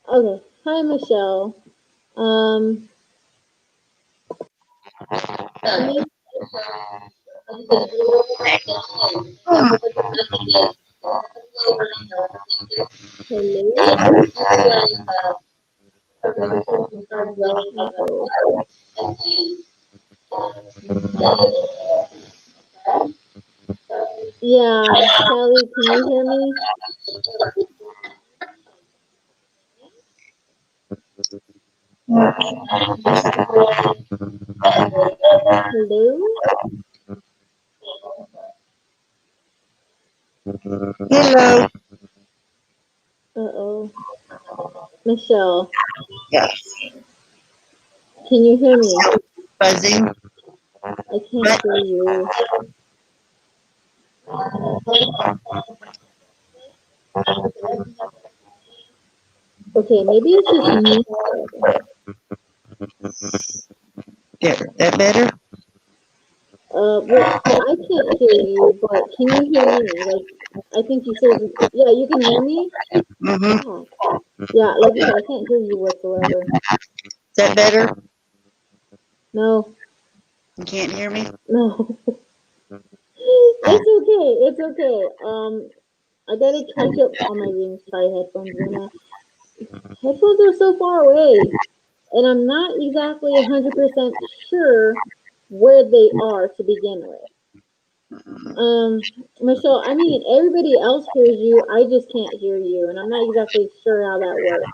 Okay. Hi, Michelle. Um, hello? Yeah, Kelly, can you hear me? Hello? Hello. Uh-oh. Michelle, Yes. can you hear me? Buzzing. I can't hear you. Okay, maybe it's just me. There. That better? Well, I can't hear you, but can you hear me? Like, I think you said, yeah, you can hear me? Mm-hmm. Oh, yeah, like I said, I can't hear you whatsoever. Is that better? No, You can't hear me? no. It's okay. It's okay. I gotta catch up on my Ring Sky headphones. My headphones are so far away, and I'm not exactly 100% sure where they are to begin with. Michelle, I mean, everybody else hears you. I just can't hear you, and I'm not exactly sure how that works.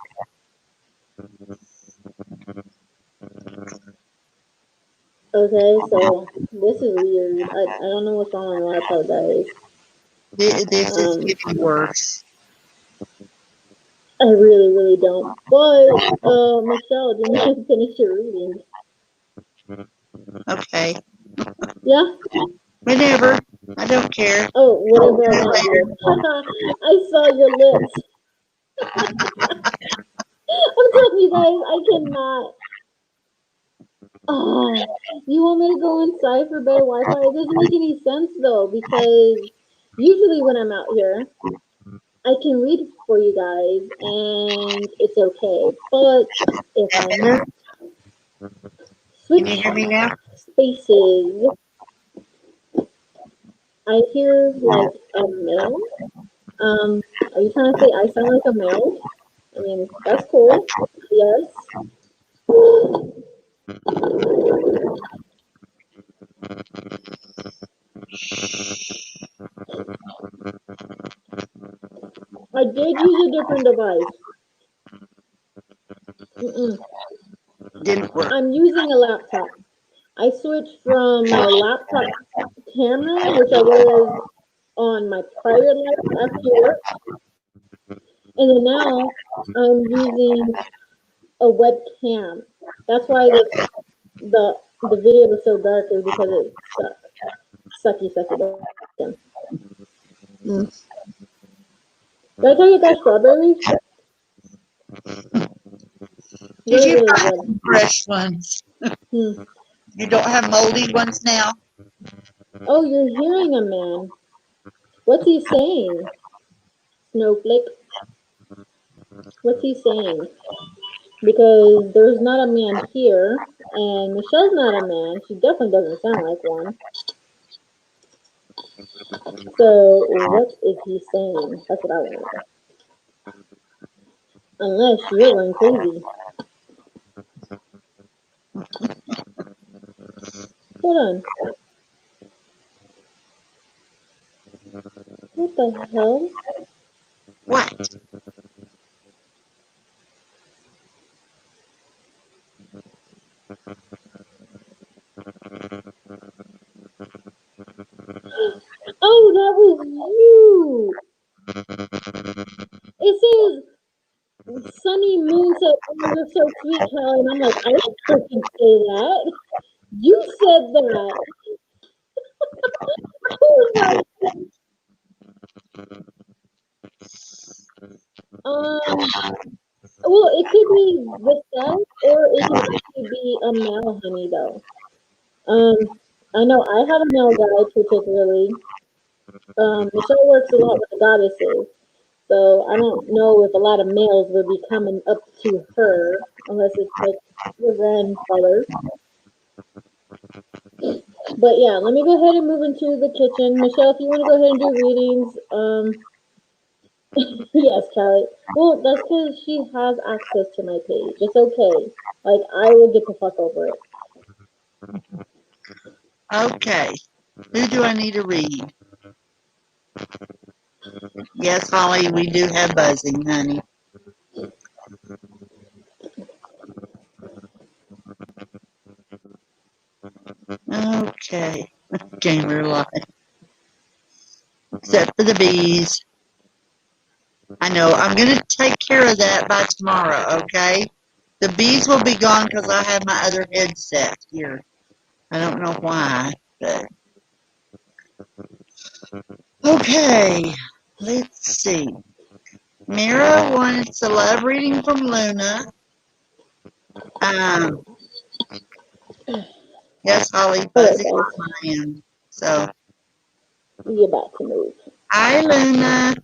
Okay, so this is weird. I don't know what's wrong with my laptop, guys. This is Um, getting worse. I really don't. But Michelle, didn't you finish your reading? Okay. Yeah. Whenever. I don't care. Oh, whatever I want, dear. I saw your lips. I'm telling you guys, I cannot. Ah, you want me to go inside for better Wi-Fi? It doesn't make any sense though, because usually when I'm out here, I can read for you guys and it's okay. But if I Better? must Can you switch hear me now? spaces, I hear like a male. Are you trying to say I sound like a male? I mean, that's cool. Yes. I did use a different device. Mm-mm. Didn't work. I'm using a laptop. I switched from my laptop camera, which I was on my prior life after work, and then now I'm using a webcam. That's why the video was so dark, is because it sucky webcam. Mm. Did I tell you guys strawberries? Did They're you really buy good. some fresh ones? Hmm. You don't have moldy ones now? Oh, you're hearing a man. What's he saying? Snowflake. What's he saying? Because there's not a man here, and Michelle's not a man. She definitely doesn't sound like one. So what is he saying? That's what I want to know. Unless you're going crazy. Hold on. What the hell? What? Oh, that was you. It says Sunny Moon said, "Oh, you're so sweet, Kelly," and I'm like, I didn't freaking say that. You said that. Oh my. Um. Well, it could be the sex, or it could actually be a male honey, though. I know I have a male guide particularly. Michelle works a lot with the goddesses, So I don't know if a lot of males would be coming up to her unless it's like your grandfather. But yeah, let me go ahead and move into the kitchen. Michelle, if you want to go ahead and do readings, yes, Kelly. Well, that's because she has access to my page. It's okay. Like, I will get the fuck over it. Okay. Who do I need to read? Yes, Holly, we do have buzzing, honey. Okay. Gamer life. Except for the bees. I know. I'm going to take care of that by tomorrow, okay? The bees will be gone because I have my other headset here. I don't know why, but... Okay. Let's see. Mira wants a love reading from Luna. Um, yes, Holly, buzzing on my end. So, We about to move. hi, Luna.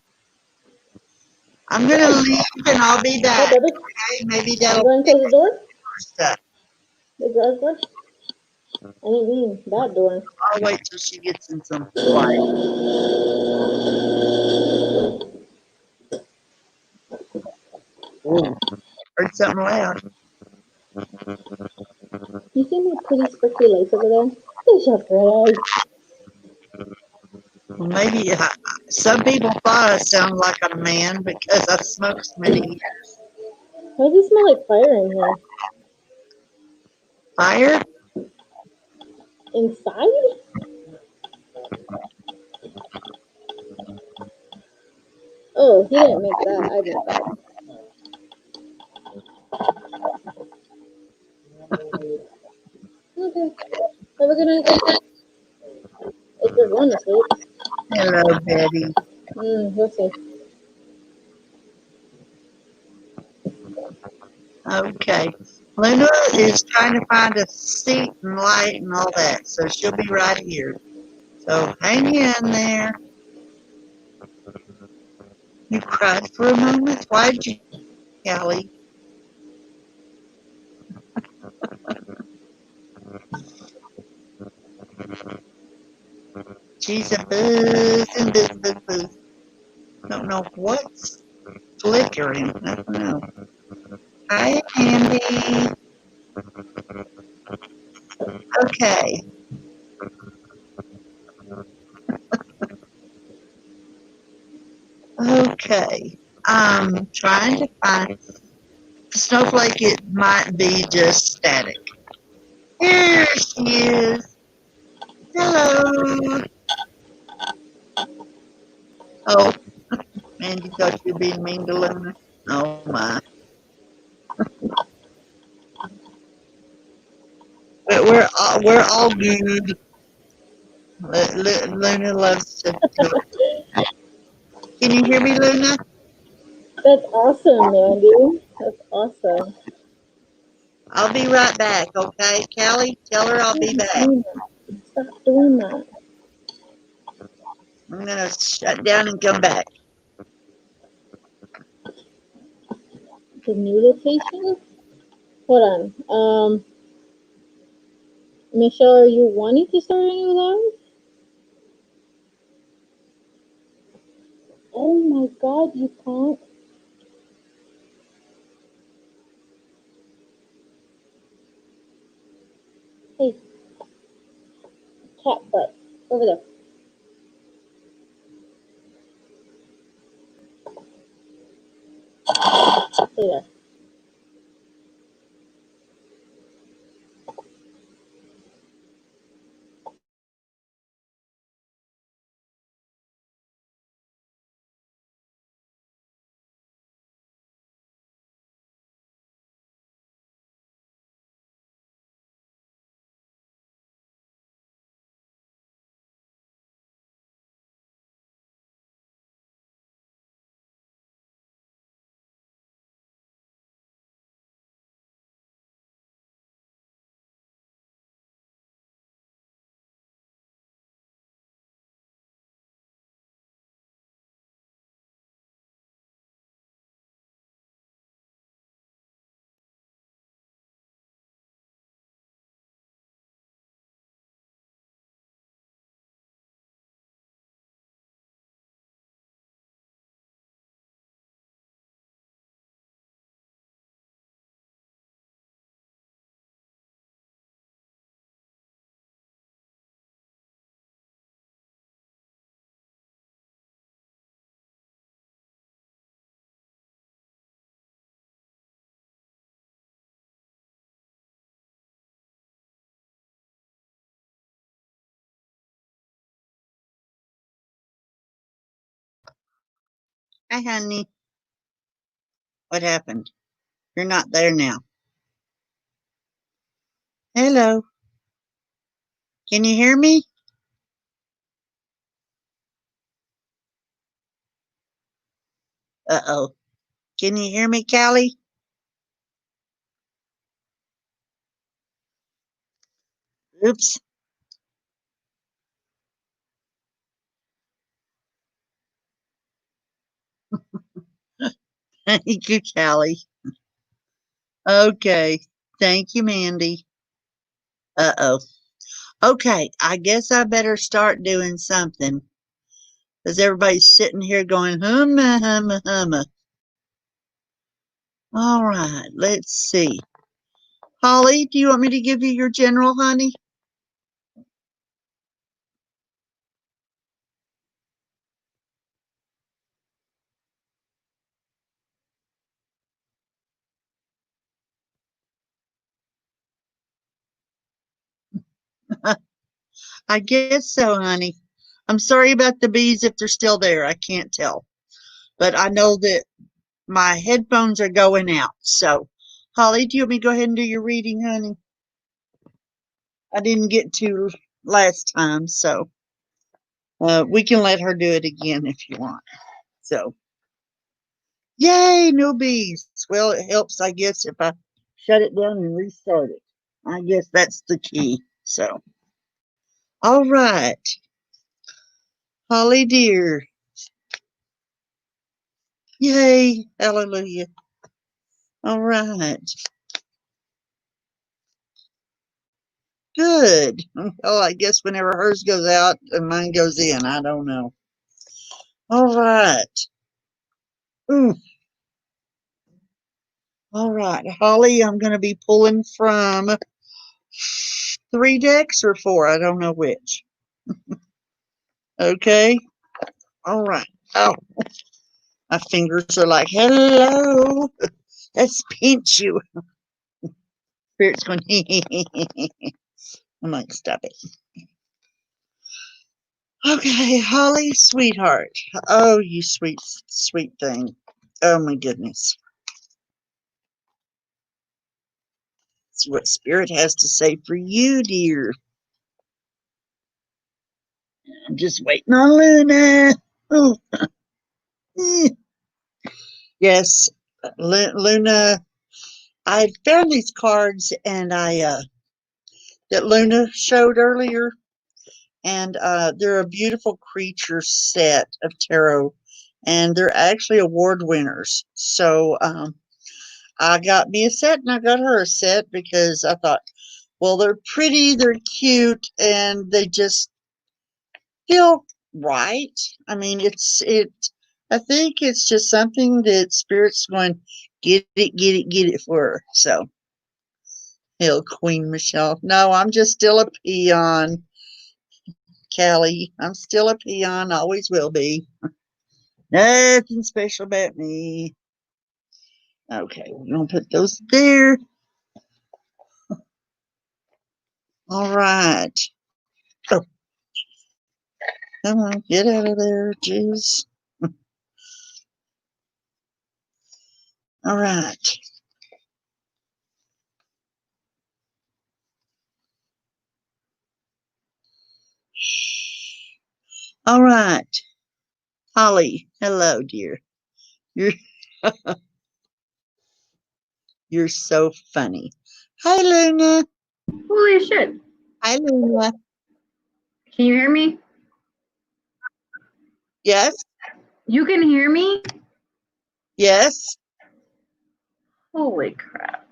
I'm going to leave and I'll be Hey, back. baby. Okay? Maybe You that'll going to be close the door? stuff. The garage door? I didn't mean that door. I'll wait till she gets in some quiet. Ooh, heard something loud. You see my pretty sparkly lights over there? They're so pretty. Well, maybe some people thought I sounded like a man because I smoked so many years. Why does it smell like fire in here? Fire? Inside? Oh, he didn't make that. I made that. Okay. Have a good night. If you're going to sleep. Hello, Betty. We'll see. Okay. Luna is trying to find a seat and light and all that, so she'll be right here. So hang in there. You cried for a moment? Why did you, Callie? She's a buzz and buzz, buzz, buzz. Don't know what's flickering. I don't know. Hi, Andy. Okay. Okay. I'm trying to find Snowflake. It might be just static. Here she is. Hello. Oh, Andy thought you were being mean to Luna. Oh my. But we're all good. Luna loves to talk. Can you hear me, Luna? That's awesome, Mandy. That's awesome. I'll be right back, okay? Callie, tell her I'll be back. Stop doing that. I'm gonna shut down and come back. The new location? Hold on. Michelle, are you wanting to start a new live? Oh my god, you can't. Hey, cat butt. Over there. Stay there. Hi, honey. What happened? You're not there now. Hello. Can you hear me? Uh-oh. Can you hear me, Callie? Oops. Thank you, Callie. Okay. Thank you, Mandy. Uh-oh. Okay, I guess I better start doing something. Because everybody's sitting here going, humma, humma, humma. All right, let's see. Holly, do you want me to give you your general, honey? I guess so, honey. I'm sorry about the bees if they're still there. I can't tell. But I know that my headphones are going out. So, Holly, do you want me to go ahead and do your reading, honey? I didn't get to last time, so we can let her do it again if you want. So, yay, no bees. Well, it helps, I guess, if I shut it down and restart it. I guess that's the key. So, all right. Holly dear. Yay. Hallelujah. All right. Good. Well, I guess whenever hers goes out and mine goes in, I don't know. All right. Ooh. All right. Holly, I'm going to be pulling from 3 decks or 4. I don't know which. Okay. All right. Oh, my fingers are like, hello. Let's pinch you. Spirit's going, I'm like, stop it. Okay, Holly, sweetheart. Oh, you sweet, sweet thing. Oh, my goodness. See what Spirit has to say for you, dear. I'm just waiting on Luna. Oh. Yes, Luna. I found these cards and that Luna showed earlier, and they're a beautiful creature set of tarot, and they're actually award winners. So I got me a set, and I got her a set because I thought, well, they're pretty, they're cute, and they just feel right. I mean, it. I think it's just something that Spirit's going get it for her. So, hell, Queen Michelle. No, I'm just still a peon, Callie. I'm still a peon. Always will be. Nothing special about me. Okay, we're gonna put those there. All right. Oh, come on, get out of there, jeez. All right. All right. Holly, hello, dear. You're you're so funny. Hi, Luna. Holy shit. Hi, Luna. Can you hear me? Yes. You can hear me? Yes. Holy crap.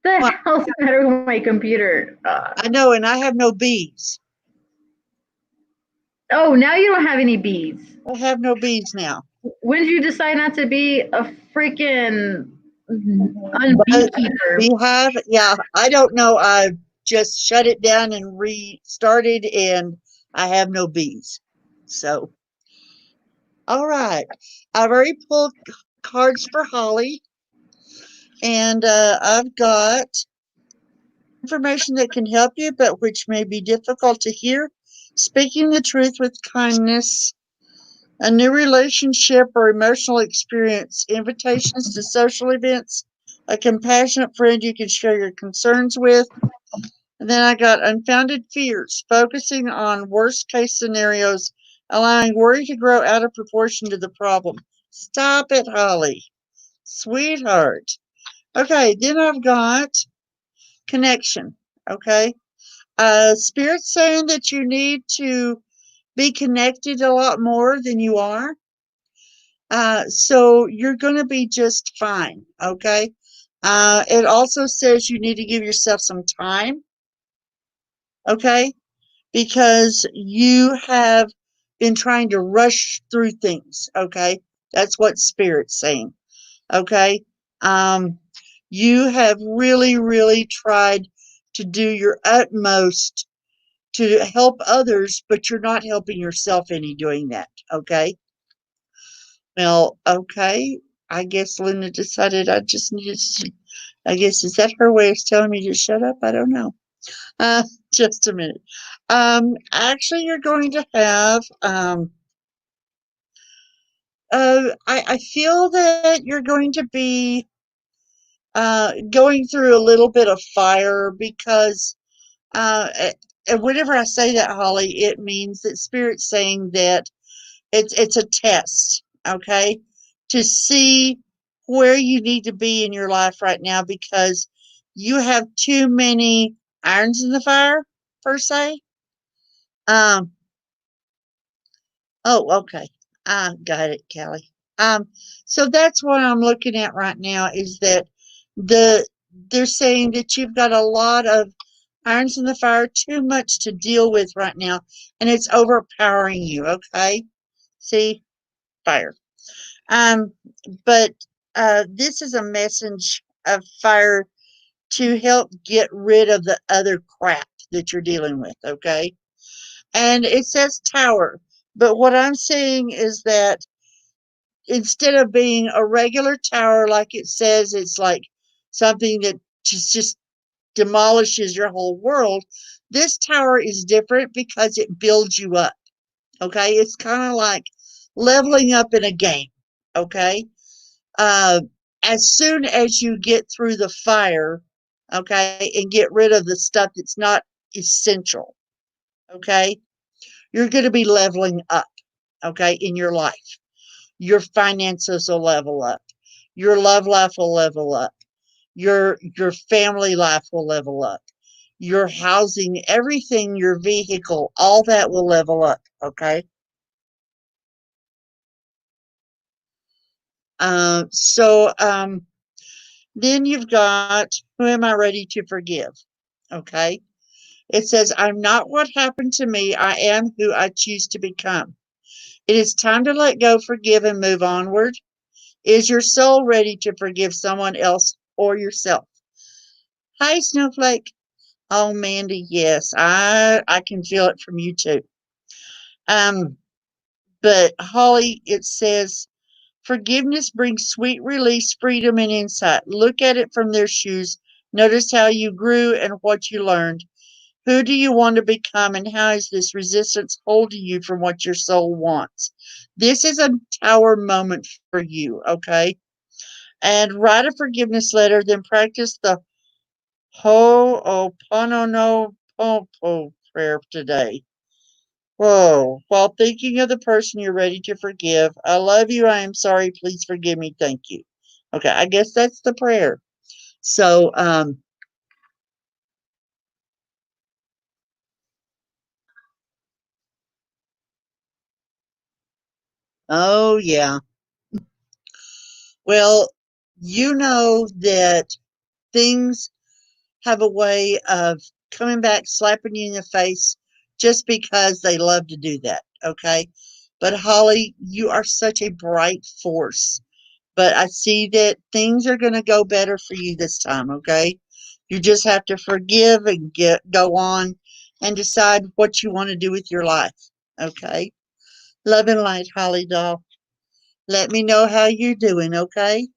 The Well, hell's the matter with my computer? I know, and I have no bees. Oh, now you don't have any bees. I have no bees now. When did you decide not to be a freaking unbeekeeper? Beehive? Yeah, I don't know. I just shut it down and restarted, and I have no bees. So, all right. I've already pulled cards for Holly, and I've got information that can help you, but which may be difficult to hear. Speaking the truth with kindness, a new relationship or emotional experience, invitations to social events, a compassionate friend you can share your concerns with. And then I got unfounded fears, focusing on worst case scenarios, allowing worry to grow out of proportion to the problem. Stop it, Holly. Sweetheart. Okay, then I've got connection. Okay. Spirit's saying that you need to be connected a lot more than you are. So you're going to be just fine. Okay. It also says you need to give yourself some time. Okay. Because you have been trying to rush through things. Okay. That's what Spirit's saying. Okay. Um, you have really, really tried to do your utmost to help others, but you're not helping yourself any doing that. Okay. Well, okay. I guess Linda decided I just needed to. I guess is that her way of telling me to shut up? I don't know. Just a minute. Actually, you're going to have. I feel that you're going to be going through a little bit of fire because and whenever I say that, Holly, it means that Spirit's saying that it's a test, okay, to see where you need to be in your life right now because you have too many irons in the fire, per se. Um. Oh, okay. I got it, Kelly. Um. So that's what I'm looking at right now is that the they're saying that you've got a lot of irons in the fire, too much to deal with right now, and it's overpowering you. Okay. See, fire. Um, but this is a message of fire to help get rid of the other crap that you're dealing with, okay? And it says tower, but what I'm saying is that instead of being a regular tower, like it says, it's like something that just demolishes your whole world. This tower is different because it builds you up, okay? It's kind of like leveling up in a game, okay? uh, as soon as you get through the fire, okay, and get rid of the stuff that's not essential, okay, you're going to be leveling up, okay, in your life. Your finances will level up. Your love life will level up. Your family life will level up. Your housing, everything, your vehicle, all that will level up, okay? Then you've got who am I ready to forgive? Okay. It says, I'm not what happened to me. I am who I choose to become. It is time to let go, forgive, and move onward. Is your soul ready to forgive someone else or yourself? Hi, Snowflake. Oh, Mandy, yes, I can feel it from you too. Um, but Holly, it says, forgiveness brings sweet release, freedom, and insight. Look at it from their shoes. Notice how you grew and what you learned. Who do you want to become, and how is this resistance holding you from what your soul wants? This is a tower moment for you, okay? And write a forgiveness letter, then practice the Ho'oponopono prayer today. Whoa. While thinking of the person you're ready to forgive, I love you, I am sorry, please forgive me, thank you. Okay, I guess that's the prayer. So, oh yeah. Well, you know that things have a way of coming back, slapping you in the face just because they love to do that, okay? But Holly, you are such a bright force. But I see that things are going to go better for you this time, okay? You just have to forgive and go on and decide what you want to do with your life, okay? Love and light, Holly doll. Let me know how you're doing, okay?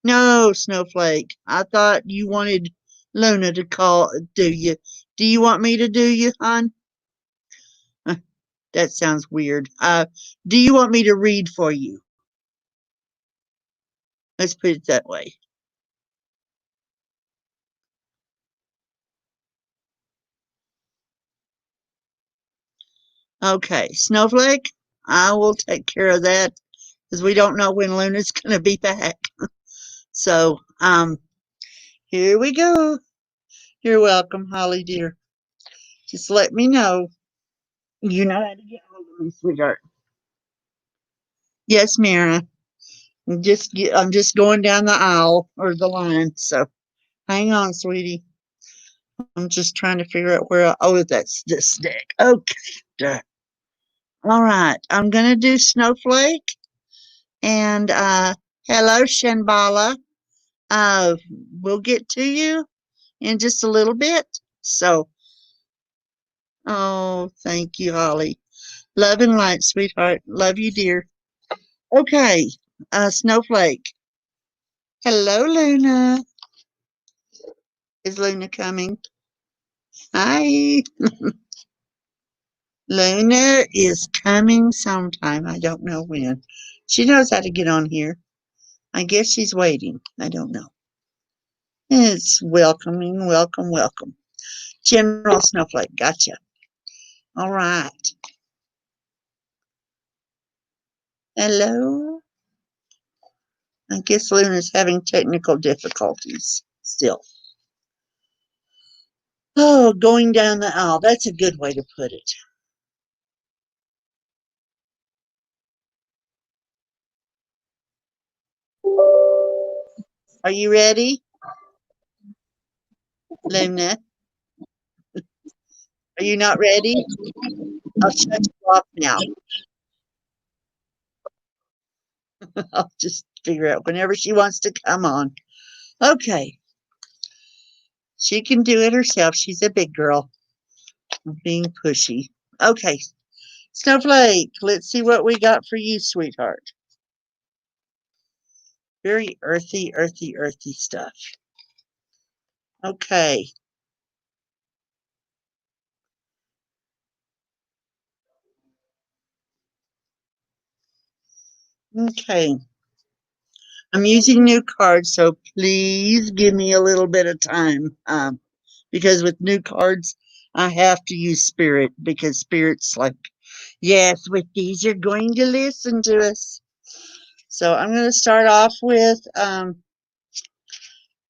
No, Snowflake. I thought you wanted Luna to do you. Do you want me to do you, hon? That sounds weird. Do you want me to read for you? Let's put it that way. Okay, Snowflake, I will take care of that because we don't know when Luna's going to be back. So, here we go. You're welcome, Holly dear. Just let me know. You know how to get hold of me, sweetheart. Yes, Mira. I'm just going down the aisle or the line. So, hang on, sweetie. I'm just trying to figure out where. Oh, that's this deck. Okay. All right. I'm gonna do Snowflake and hello, Shanbala. Uh, we'll get to you in just a little bit. So, oh, thank you, Holly. Love and light, sweetheart. Love you, dear. Okay, Snowflake. Hello, Luna. Is Luna coming? Hi. Luna is coming sometime. I don't know when. She knows how to get on here. I guess she's waiting. I don't know. It's welcoming, welcome, welcome. General Snowflake, gotcha. All right. Hello. I guess Luna's having technical difficulties still. Oh, going down the aisle. That's a good way to put it. Are you ready? Luna, are you not ready? I'll shut you off now. I'll just figure out whenever she wants to come on. Okay. She can do it herself. She's a big girl. I'm being pushy. Okay. Snowflake, let's see what we got for you, sweetheart. Very earthy, earthy, earthy stuff. Okay. Okay. I'm using new cards, so please give me a little bit of time. Because with new cards, I have to use spirit because spirit's like, yes, with these, you're going to listen to us. So I'm going to start off with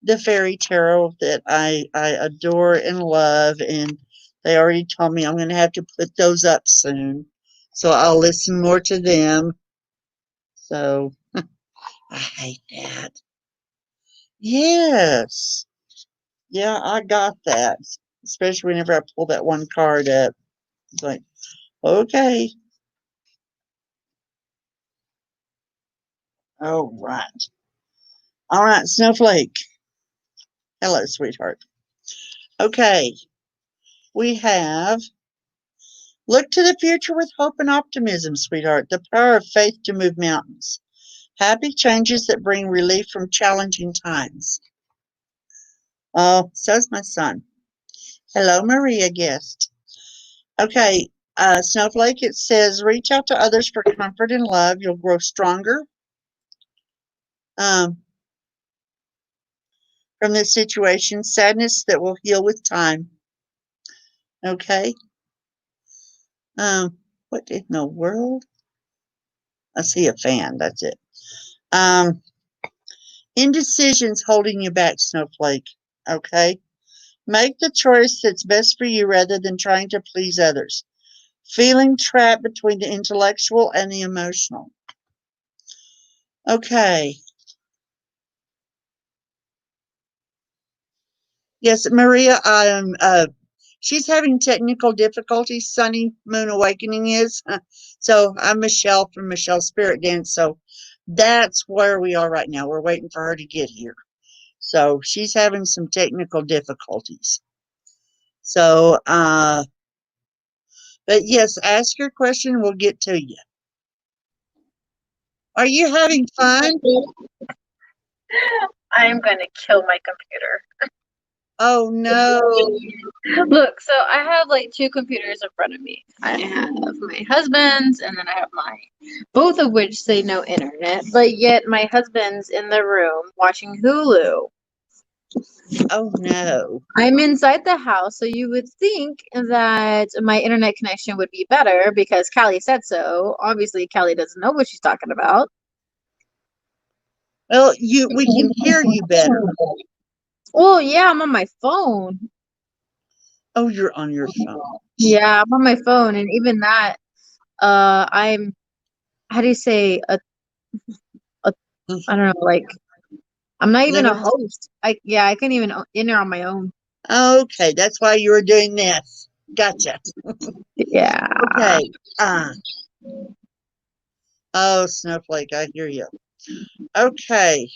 the fairy tarot that I adore and love, and they already told me I'm going to have to put those up soon. So I'll listen more to them. So I hate that. Yes. Yeah, I got that. Especially whenever I pull that one card up. It's like, okay. All right. All right, Snowflake. Hello, sweetheart. Okay. We have look to the future with hope and optimism, sweetheart. The power of faith to move mountains. Happy changes that bring relief from challenging times. Oh, so's my son. Hello, Maria guest. Okay, Snowflake, it says reach out to others for comfort and love. You'll grow stronger from this situation. Sadness that will heal with time. Okay. What in the world? I see a fan. That's it. Indecisions holding you back, Snowflake. Okay. Make the choice that's best for you rather than trying to please others. Feeling trapped between the intellectual and the emotional. Okay. Yes, Maria, she's having technical difficulties. Sunny Moon Awakening is. So I'm Michelle from Michelle Spirit Dance. So that's where we are right now. We're waiting for her to get here. So she's having some technical difficulties. So, but yes, ask your question. We'll get to you. Are you having fun? I'm going to kill my computer. Oh no. Look, so I have like two computers in front of me. I have my husband's and then I have mine, both of which say no internet, but yet my husband's in the room watching Hulu. Oh no. I'm inside the house, so you would think that my internet connection would be better because Callie said so. Obviously, Callie doesn't know what she's talking about. Well, we can hear you better. Well, yeah, I'm on my phone. Oh, you're on your phone. Yeah, I'm on my phone, and even that, I'm how do you say a I don't know, like I'm not even a Limit. host. I can't even enter on my own. Okay, that's why you were doing this. Gotcha. Yeah. Okay. Oh, Snowflake, I hear you. Okay.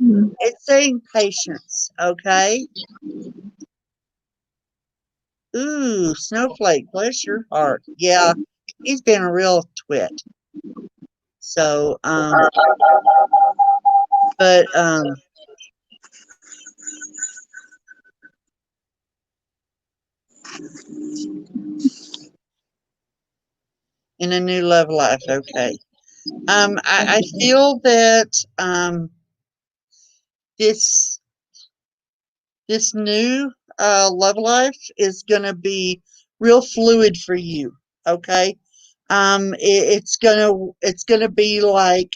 It's saying patience. Okay. Ooh, Snowflake, bless your heart. Yeah, he's been a real twit. So, but in a new love life. Okay. I feel that this this new love life is gonna be real fluid for you. Okay. It's gonna be like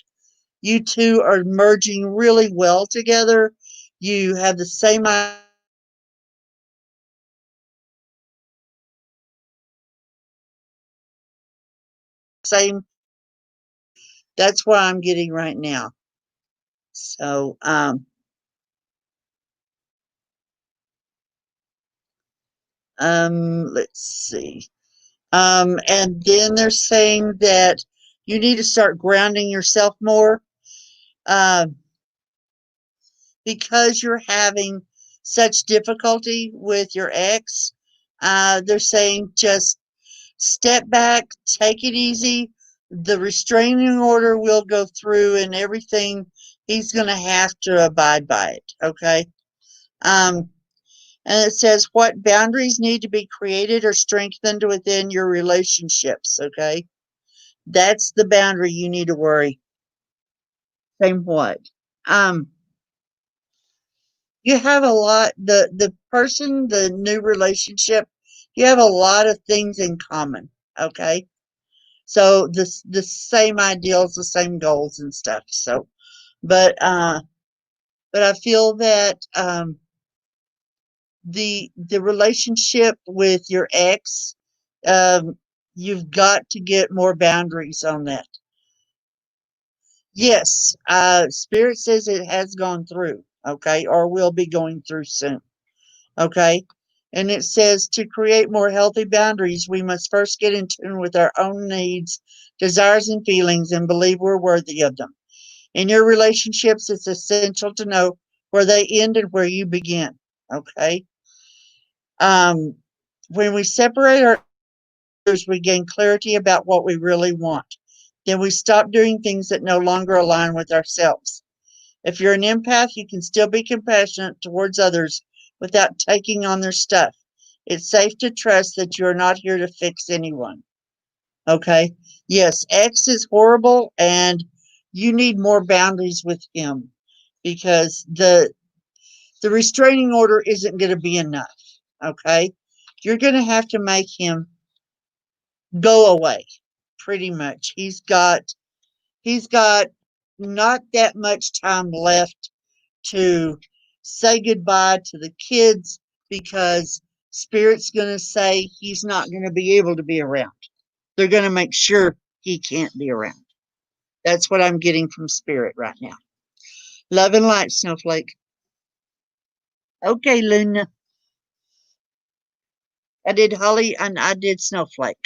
you two are merging really well together. You have the same. That's what I'm getting right now. So, let's see. And then they're saying that you need to start grounding yourself more, um, because you're having such difficulty with your ex. They're saying just step back, take it easy. The restraining order will go through and everything. He's going to have to abide by it. Okay. Um, and it says what boundaries need to be created or strengthened within your relationships. Okay. That's the boundary you need to worry. Same what? Um, you have a lot, the person, the new relationship, you have a lot of things in common. Okay. So the same ideals, the same goals and stuff. So, but I feel that the relationship with your ex, um, you've got to get more boundaries on that. Yes, Spirit says it has gone through. Okay, or will be going through soon. Okay, and it says to create more healthy boundaries, we must first get in tune with our own needs, desires, and feelings, and believe we're worthy of them. In your relationships, it's essential to know where they end and where you begin. Okay. Um, when we separate our others, we gain clarity about what we really want. Then we stop doing things that no longer align with ourselves. If you're an empath, you can still be compassionate towards others without taking on their stuff. It's safe to trust that you're not here to fix anyone. Okay. Yes, X is horrible and you need more boundaries with him because the restraining order isn't going to be enough. Okay. You're going to have to make him go away pretty much. He's got not that much time left to say goodbye to the kids because Spirit's going to say he's not going to be able to be around. They're going to make sure he can't be around. That's what I'm getting from Spirit right now. Love and light, Snowflake. Okay, Luna. I did Holly and I did Snowflake.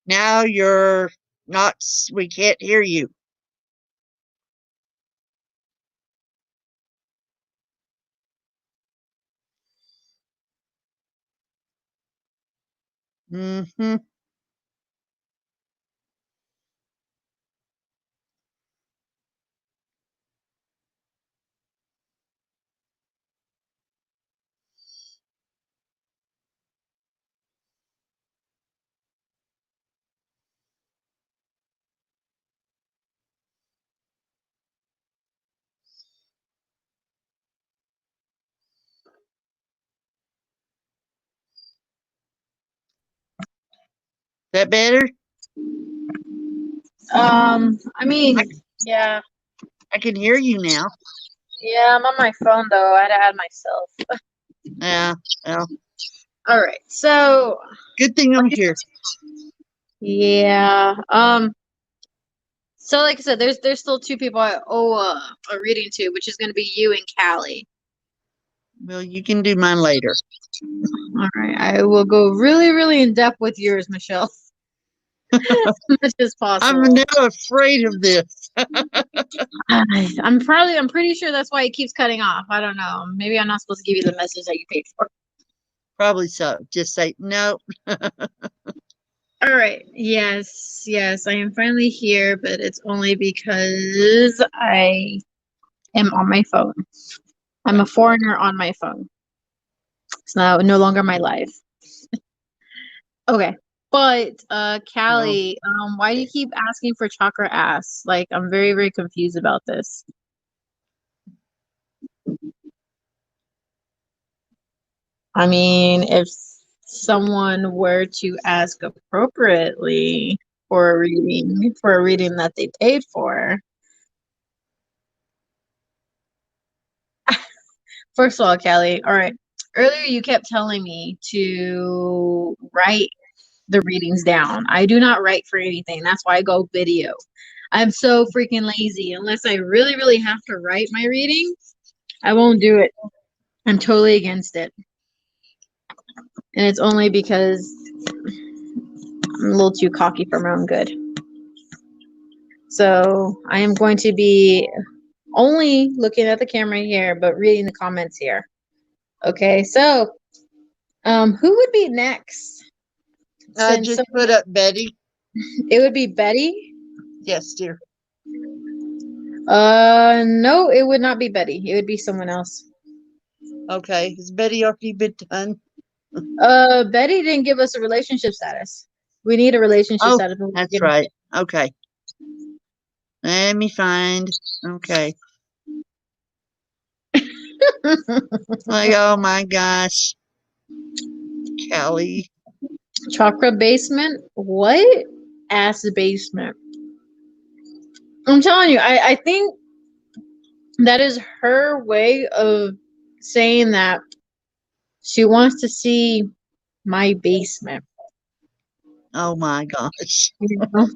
Now you're not, we can't hear you. Mm-hmm. That better? I mean, yeah. I can hear you now. Yeah, I'm on my phone though. I had to add myself. Yeah. Well, All right. So, good thing I'm here. yeah. So like I said, there's still two people I owe a reading to, which is going to be you and Callie. Well, you can do mine later. All right. I will go really, really in depth with yours, Michelle. As much as possible. I'm now afraid of this. I'm pretty sure that's why it keeps cutting off. I don't know. Maybe I'm not supposed to give you the message that you paid for. Probably so. Just say no. All right. Yes, I am finally here, but it's only because I am on my phone. I'm a foreigner on my phone. It's no longer my life. Okay. But Callie, why do you keep asking for chakra ass? Like, I'm very, very confused about this. I mean, if someone were to ask appropriately for a reading that they paid for. First of all, Callie, all right. Earlier you kept telling me to write the readings down. I do not write for anything. That's why I go video. I'm so freaking lazy. Unless I really, really have to write my reading, I won't do it. I'm totally against it. And it's only because I'm a little too cocky for my own good. So I am going to be only looking at the camera here, but reading the comments here. Okay, so who would be next? I just put up Betty. It would be Betty. Yes, dear. No, it would not be Betty. It would be someone else. Okay, has Betty already been done? Betty didn't give us a relationship status. We need a relationship status. That's right. Okay. Let me find. Okay. Like, oh my gosh. Callie. Chakra basement? What? Ass basement. I'm telling you, I think that is her way of saying that she wants to see my basement. Oh my gosh. You know?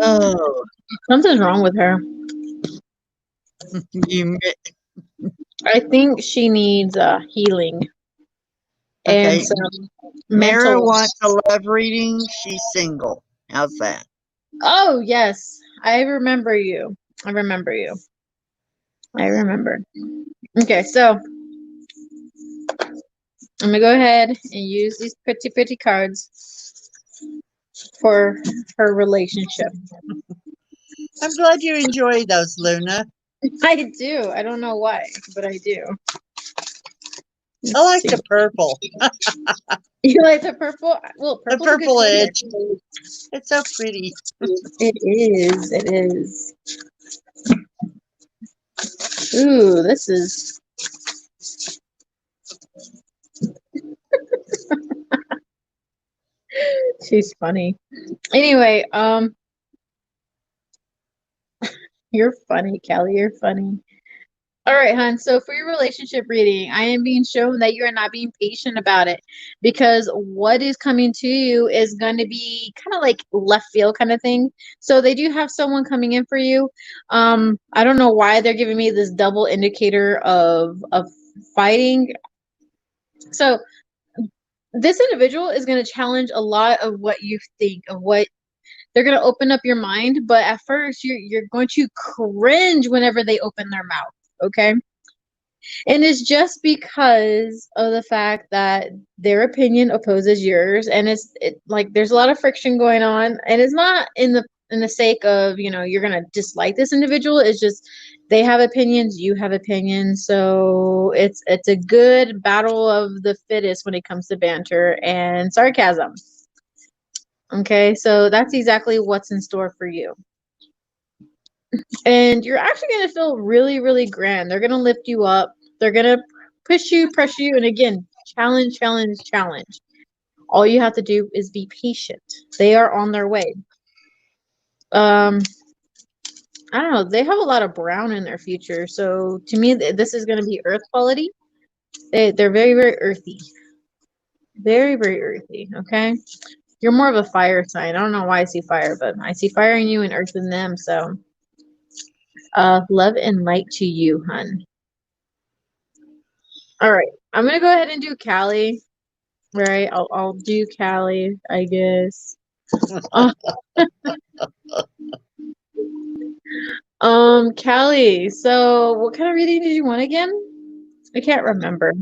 Oh. Something's wrong with her. You. I think she needs healing. Okay. And some Mara mental. wants a love reading. She's single. How's that? Oh, yes. I remember you. I remember. Okay, so I'm gonna go ahead and use these pretty cards for her relationship. I'm glad you enjoy those, Luna. I do. I don't know why, but I do. I like the purple. You like the purple? Well, The purple edge. It's so pretty. It is. It is. Ooh, this is. She's funny. Anyway, you're funny, Callie. You're funny. All right, hon. So for your relationship reading, I am being shown that you are not being patient about it because what is coming to you is going to be kind of like left field kind of thing. So they do have someone coming in for you. I don't know why they're giving me this double indicator of fighting. So this individual is going to challenge a lot of what you think, of what they're going to open up your mind, but at first you're going to cringe whenever they open their mouth. Okay. And it's just because of the fact that their opinion opposes yours, and like there's a lot of friction going on, and it's not in the sake of you're gonna dislike this individual. It's just they have opinions, you have opinions, so it's a good battle of the fittest when it comes to banter and sarcasm. Okay, so that's exactly what's in store for you. And you're actually going to feel really, really grand. They're going to lift you up. They're going to push you, pressure you, and again, challenge. All you have to do is be patient. They are on their way. I don't know. They have a lot of brown in their future. So to me, this is going to be earth quality. They're very, very earthy. Very, very earthy. Okay. You're more of a fire sign. I don't know why I see fire, but I see fire in you and earth in them. So, love and light to you, hun. All right. I'm going to go ahead and do Callie. Right. I'll do Callie, I guess. Uh, Callie. So what kind of reading did you want again? I can't remember.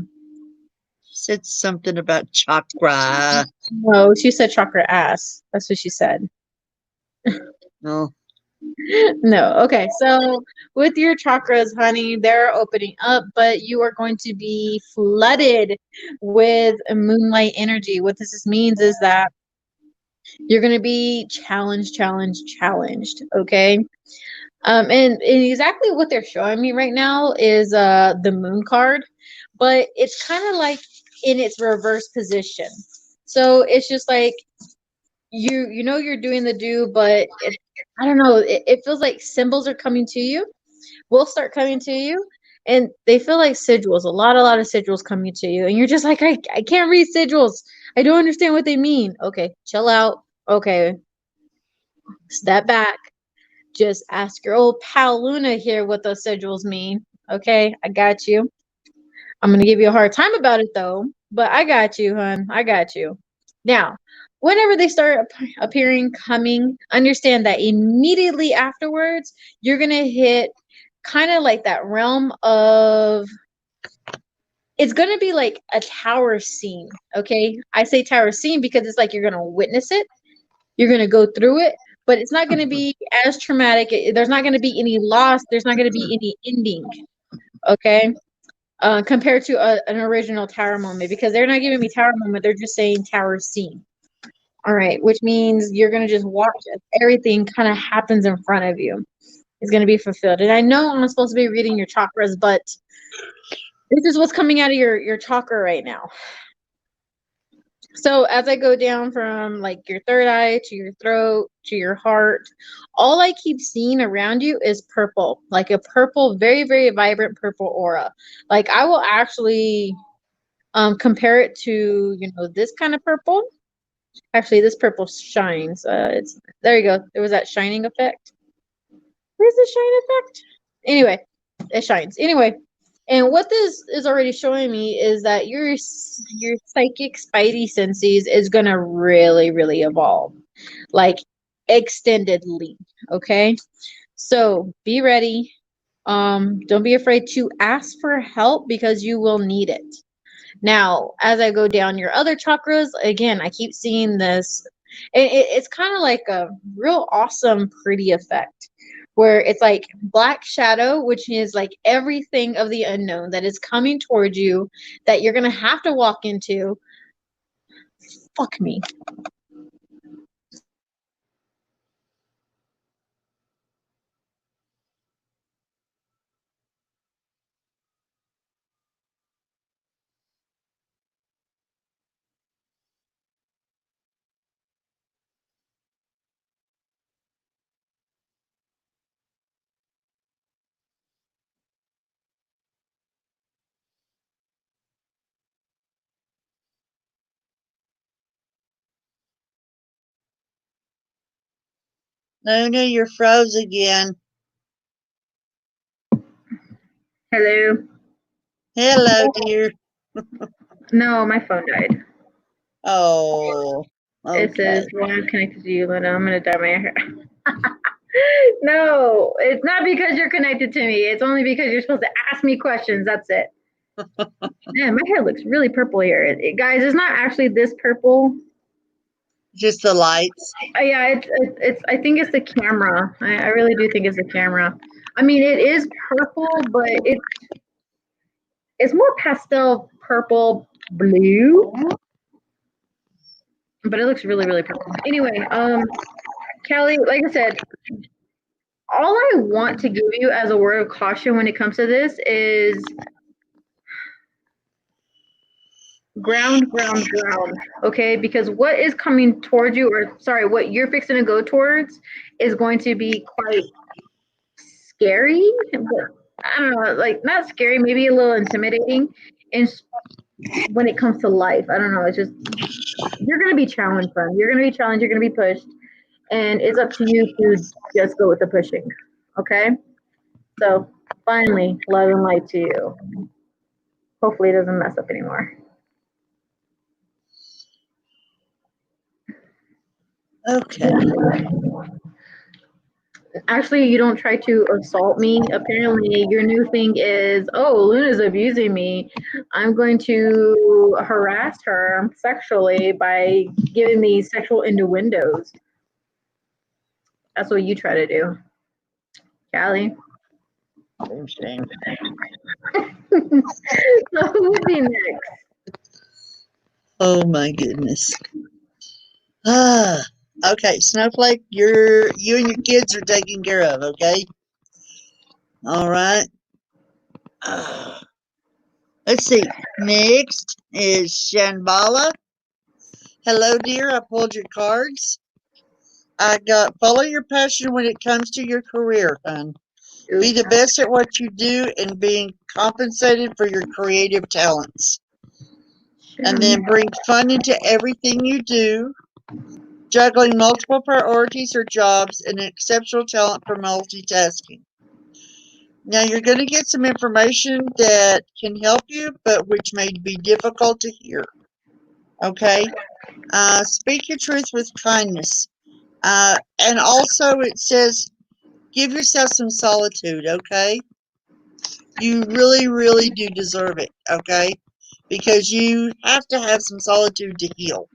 Said something about chakra. No, she said chakra ass. That's what she said. No. No. Okay. So with your chakras, honey, they're opening up, but you are going to be flooded with moonlight energy. What this means is that you're going to be challenged. Okay. And exactly what they're showing me right now is the moon card, but it's kind of like in its reverse position. So it's just like you know you're doing the do, but I don't know. It feels like symbols are coming to you. Will start coming to you, and they feel like sigils. A lot of sigils coming to you, and you're just like, I can't read sigils. I don't understand what they mean. Okay, chill out. Okay, step back. Just ask your old pal Luna here what those sigils mean. Okay, I got you. I'm gonna give you a hard time about it though, but I got you, hun. I got you. Now, whenever they start appearing, coming, understand that immediately afterwards, you're gonna hit kind of like that realm of it's gonna be like a tower scene. Okay, I say tower scene because it's like you're gonna witness it, you're gonna go through it, but it's not gonna be as traumatic. There's not gonna be any loss. There's not gonna be any ending. Okay, compared to an original tower moment, because they're not giving me tower moment, they're just saying tower scene. All right, which means you're going to just watch as everything kind of happens in front of you. It's going to be fulfilled. And I know I'm supposed to be reading your chakras, but this is what's coming out of your chakra right now. So as I go down from like your third eye to your throat to your heart, all I keep seeing around you is purple, like a purple, very, very vibrant purple aura. Like I will actually compare it to, this kind of purple. Actually, this purple shines. It's there you go. There was that shining effect. Where's the shine effect? Anyway, it shines. Anyway, and what this is already showing me is that your psychic spidey senses is gonna really, really evolve, like extendedly. Okay, so be ready. Don't be afraid to ask for help because you will need it. Now, as I go down your other chakras, again, I keep seeing this. It's kind of like a real awesome, pretty effect where it's like black shadow, which is like everything of the unknown that is coming towards you that you're going to have to walk into. Fuck me. Luna, you're froze again. Hello. Hello, dear. No, my phone died. Oh, It okay. says, well, I'm connected to you, Luna. I'm going to dye my hair. No, it's not because you're connected to me. It's only because you're supposed to ask me questions. That's it. Man, my hair looks really purple here. Guys, it's not actually this purple. Just the lights. Yeah, it's. I think it's the camera. I really do think it's the camera. I mean, it is purple, but it's more pastel purple blue. But it looks really, really purple. Anyway, Callie, like I said, all I want to give you as a word of caution when it comes to this is ground, ground, ground. Okay, because what is coming towards you, or sorry, what you're fixing to go towards, is going to be quite scary. But I don't know, like not scary, maybe a little intimidating. And when it comes to life, I don't know. It's just you're gonna be challenged, friend. You're gonna be challenged. You're gonna be pushed, and it's up to you to just go with the pushing. Okay. So finally, love and light to you. Hopefully, it doesn't mess up anymore. Okay. Actually, you don't try to assault me. Apparently, your new thing is, oh, Luna's abusing me. I'm going to harass her sexually by giving me sexual innuendos. That's what you try to do, Callie. Shame. So who would be next? Oh my goodness. Okay, Snowflake, you and your kids are taken care of, okay? All right. Let's see. Next is Shanbala. Hello, dear. I pulled your cards. I got follow your passion when it comes to your career, hon. Be the best at what you do and being compensated for your creative talents. And then bring fun into everything you do. Juggling multiple priorities or jobs and an exceptional talent for multitasking. Now you're going to get some information that can help you, but which may be difficult to hear. Okay? Speak your truth with kindness. And also it says, give yourself some solitude, okay? You really, really do deserve it, okay? Because you have to have some solitude to heal.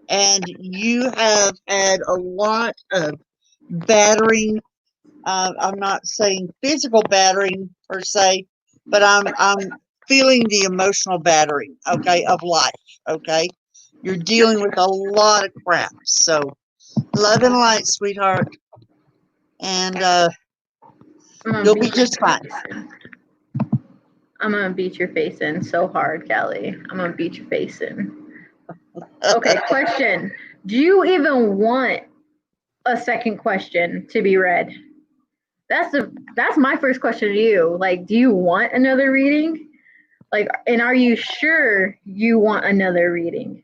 And you have had a lot of battering. I'm not saying physical battering per se, but I'm feeling the emotional battering, okay, of life, okay? You're dealing with a lot of crap. So love and light, sweetheart. And you'll be just fine. I'm gonna beat your face in so hard, Callie. I'm gonna beat your face in. Okay, question. Do you even want a second question to be read? That's my first question to you. Like, do you want another reading? Like, and are you sure you want another reading?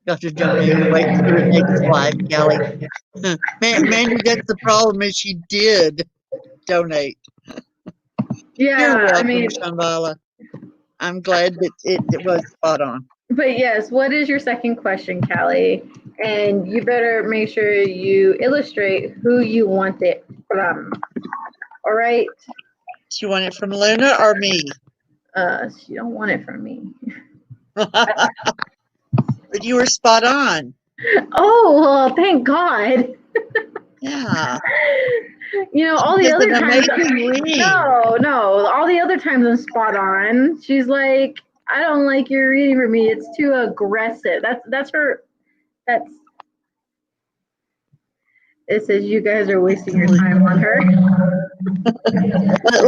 Dr. Donate, wait for your next life, Kelly. Mandy, that's the problem is she did donate. Yeah, You're welcome, I mean, Shambhala. I'm glad that it was spot on. But yes, what is your second question, Callie? And you better make sure you illustrate who you want it from. All right? Do you want it from Luna or me? She don't want it from me. But you were spot on. Oh, well, thank God. Yeah. You know, all the other times. No. All the other times I'm spot on. She's like, I don't like your reading for me. It's too aggressive. That's her. That's. It says you guys are wasting your time on her.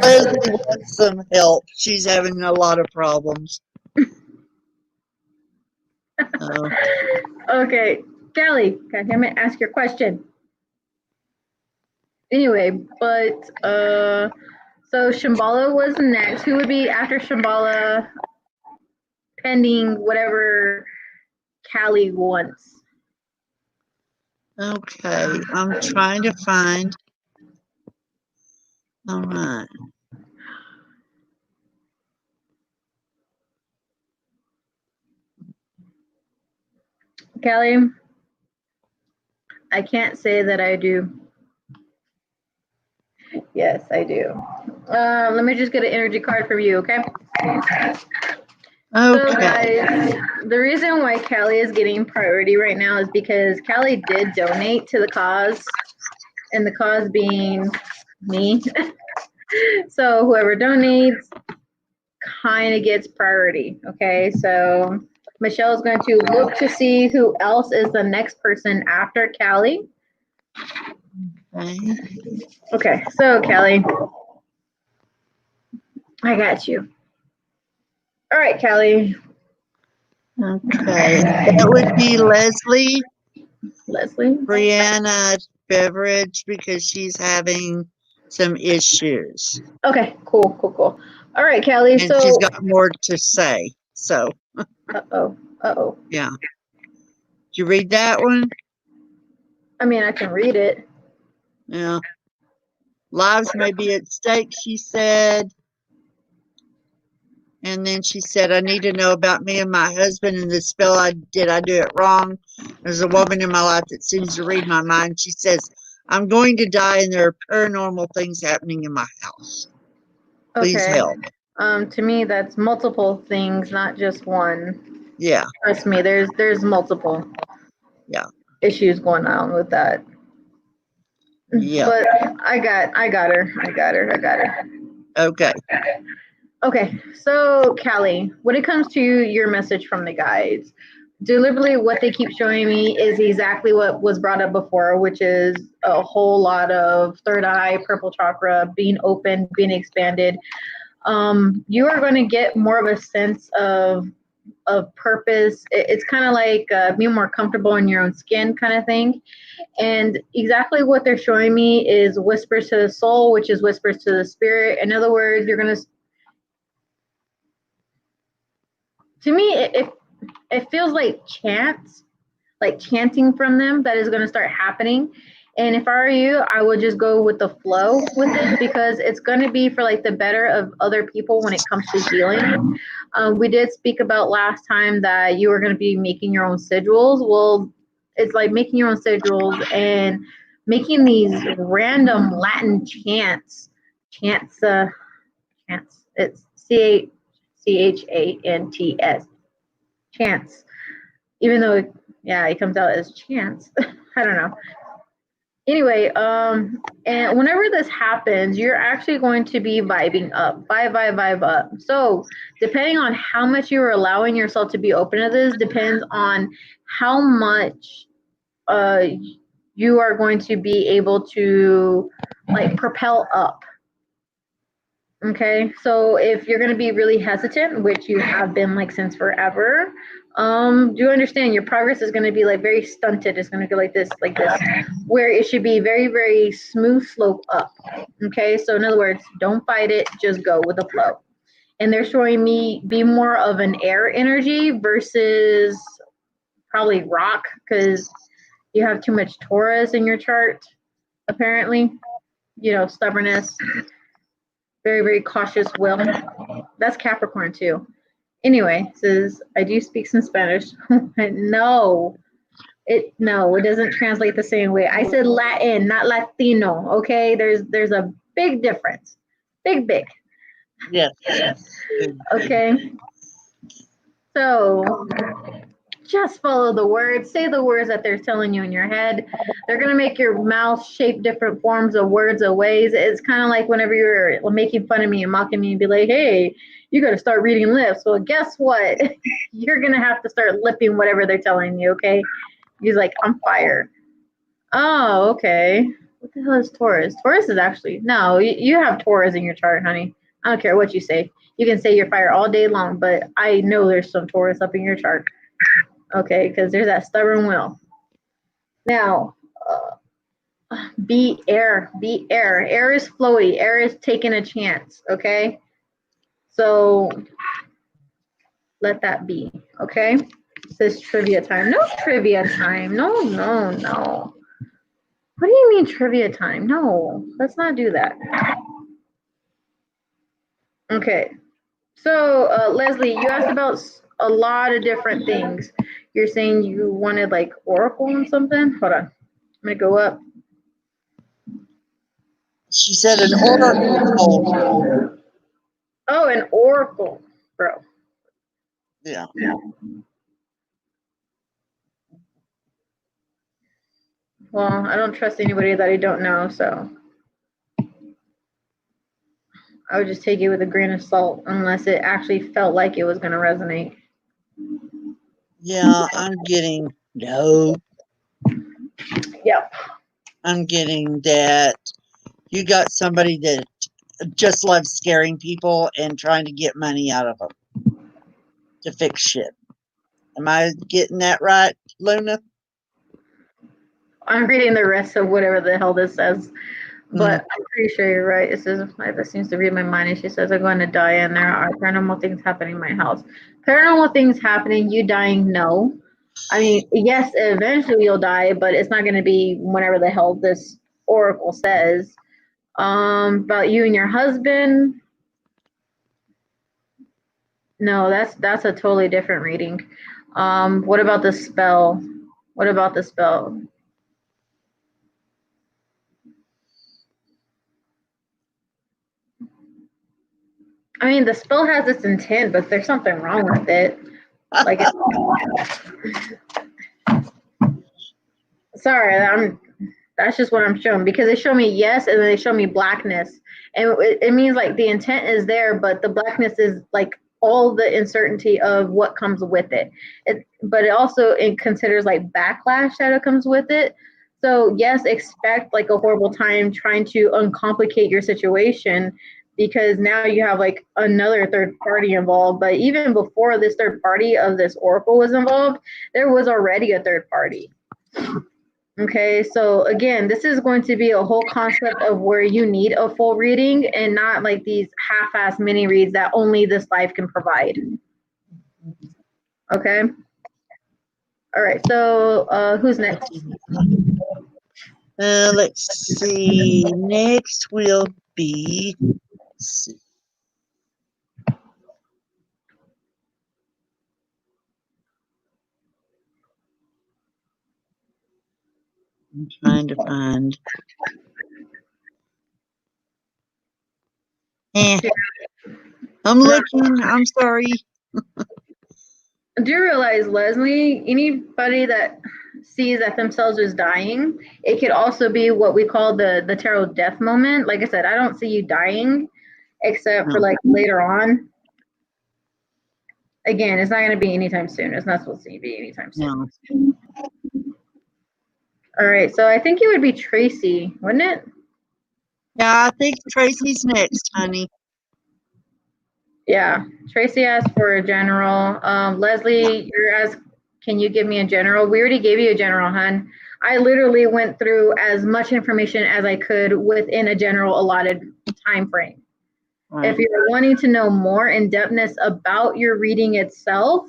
Leslie wants some help. She's having a lot of problems. Okay, Kelly, I'm gonna ask your question. Anyway, but so Shambhala was next. Who would be after Shambhala, pending whatever Callie wants? Okay, I'm trying to find. All right. Callie, I can't say that I do. Yes, I do. Let me just get an energy card from you, okay? So guys, the reason why Callie is getting priority right now is because Callie did donate to the cause, and the cause being me. So whoever donates kind of gets priority, okay? So Michelle is going to look to see who else is the next person after Callie. Okay, so Callie, I got you. All right, Callie. Okay. That would be Leslie, Brianna Beveridge, because she's having some issues. Okay, cool. All right, Callie. And So she's got more to say. So, uh-oh. yeah. Did you read that one? I mean, I can read it. Yeah. Lives may be at stake, she said. And then she said, I need to know about me and my husband and the spell I did. I do it wrong. There's a woman in my life that seems to read my mind. She says, I'm going to die and there are paranormal things happening in my house. Please help. To me, that's multiple things, not just one. Yeah. Trust me, there's multiple. Yeah. Issues going on with that. Yeah. But I got her. Okay. Okay, so Callie, when it comes to your message from the guides, deliberately what they keep showing me is exactly what was brought up before, which is a whole lot of third eye, purple chakra, being open, being expanded. You are going to get more of a sense of purpose. It's kind of like being more comfortable in your own skin kind of thing. And exactly what they're showing me is whispers to the soul, which is whispers to the spirit. In other words, you're going to me, it feels like chants, like chanting from them that is going to start happening. And if I were you, I would just go with the flow with it, because it's going to be for like the better of other people when it comes to healing. We did speak about last time that you were going to be making your own sigils. Well, it's like making your own sigils and making these random Latin chants. Chants. It's chants. Chants. Even though it comes out as chance. I don't know. Anyway, and whenever this happens, you're actually going to be vibing up. Vibe up. So depending on how much you are allowing yourself to be open to this depends on how much you are going to be able to like propel up. Okay, so if you're going to be really hesitant, which you have been like since forever, do you understand your progress is going to be like very stunted? It's going to go like this, where it should be very, very smooth slope up. Okay, so in other words, don't fight it, just go with the flow. And they're showing me be more of an air energy versus probably rock, because you have too much Taurus in your chart, apparently. You know, stubbornness, very, very cautious will. That's Capricorn too. Anyway, says I do speak some Spanish. No, it doesn't translate the same way. I said Latin, not Latino. Okay, there's a big difference. Big. Yes. Okay. So just follow the words. Say the words that they're telling you in your head. They're going to make your mouth shape different forms of words or ways. It's kind of like whenever you're making fun of me and mocking me and be like, hey, you got to start reading lips. Well, guess what? You're going to have to start lipping whatever they're telling you, okay? He's like, I'm fire. Oh, okay. What the hell is Taurus? Taurus is actually, no, you have Taurus in your chart, honey. I don't care what you say. You can say you're fire all day long, but I know there's some Taurus up in your chart. Okay, because there's that stubborn will. Now, be air. Air is flowy. Air is taking a chance, okay? So let that be, okay? It says trivia time. No trivia time. No. What do you mean trivia time? No, let's not do that. Okay. So, Leslie, you asked about a lot of different things. You're saying you wanted like oracle and something? Hold on. I'm going to go up. She said an oracle. Oh, an oracle, bro. Yeah. Well, I don't trust anybody that I don't know, so I would just take it with a grain of salt unless it actually felt like it was going to resonate. Yeah, I'm getting no. Yep. I'm getting that you got somebody that just loves scaring people and trying to get money out of them to fix shit. Am I getting that right, Luna? I'm reading the rest of whatever the hell this says, but I'm pretty sure you're right. It says, this seems to read my mind, and she says, I'm going to die, and there are paranormal things happening in my house. Paranormal things happening, you dying, no. I mean, yes, eventually you'll die, but it's not going to be whenever the hell this oracle says. About you and your husband, no, that's a totally different reading. What about the spell? What about the spell? I mean, the spell has its intent, but there's something wrong with it. Like, sorry, that's just what I'm showing, because they show me yes, and then they show me blackness, and it means like the intent is there, but the blackness is like all the uncertainty of what comes with it. But it also considers like backlash that it comes with it. So yes, expect like a horrible time trying to uncomplicate your situation, because now you have like another third party involved. But even before this third party of this oracle was involved, there was already a third party. Okay, so again, this is going to be a whole concept of where you need a full reading and not like these half-ass mini reads that only this life can provide. Okay. All right, so who's next? Let's see. Next will be. Let's see. I'm trying to find. I'm looking. I'm sorry. Do you realize, Leslie, anybody that sees that themselves as dying, it could also be what we call the tarot death moment. Like I said, I don't see you dying, except for like later on. Again, it's not going to be anytime soon. It's not supposed to be anytime soon. No. All right, so I think it would be Tracy, wouldn't it? Yeah, I think Tracy's next, honey. Yeah, Tracy asked for a general. Leslie, you're asked, can you give me a general? We already gave you a general, hon. I literally went through as much information as I could within a general allotted time frame. Right. If you're wanting to know more in-depthness about your reading itself,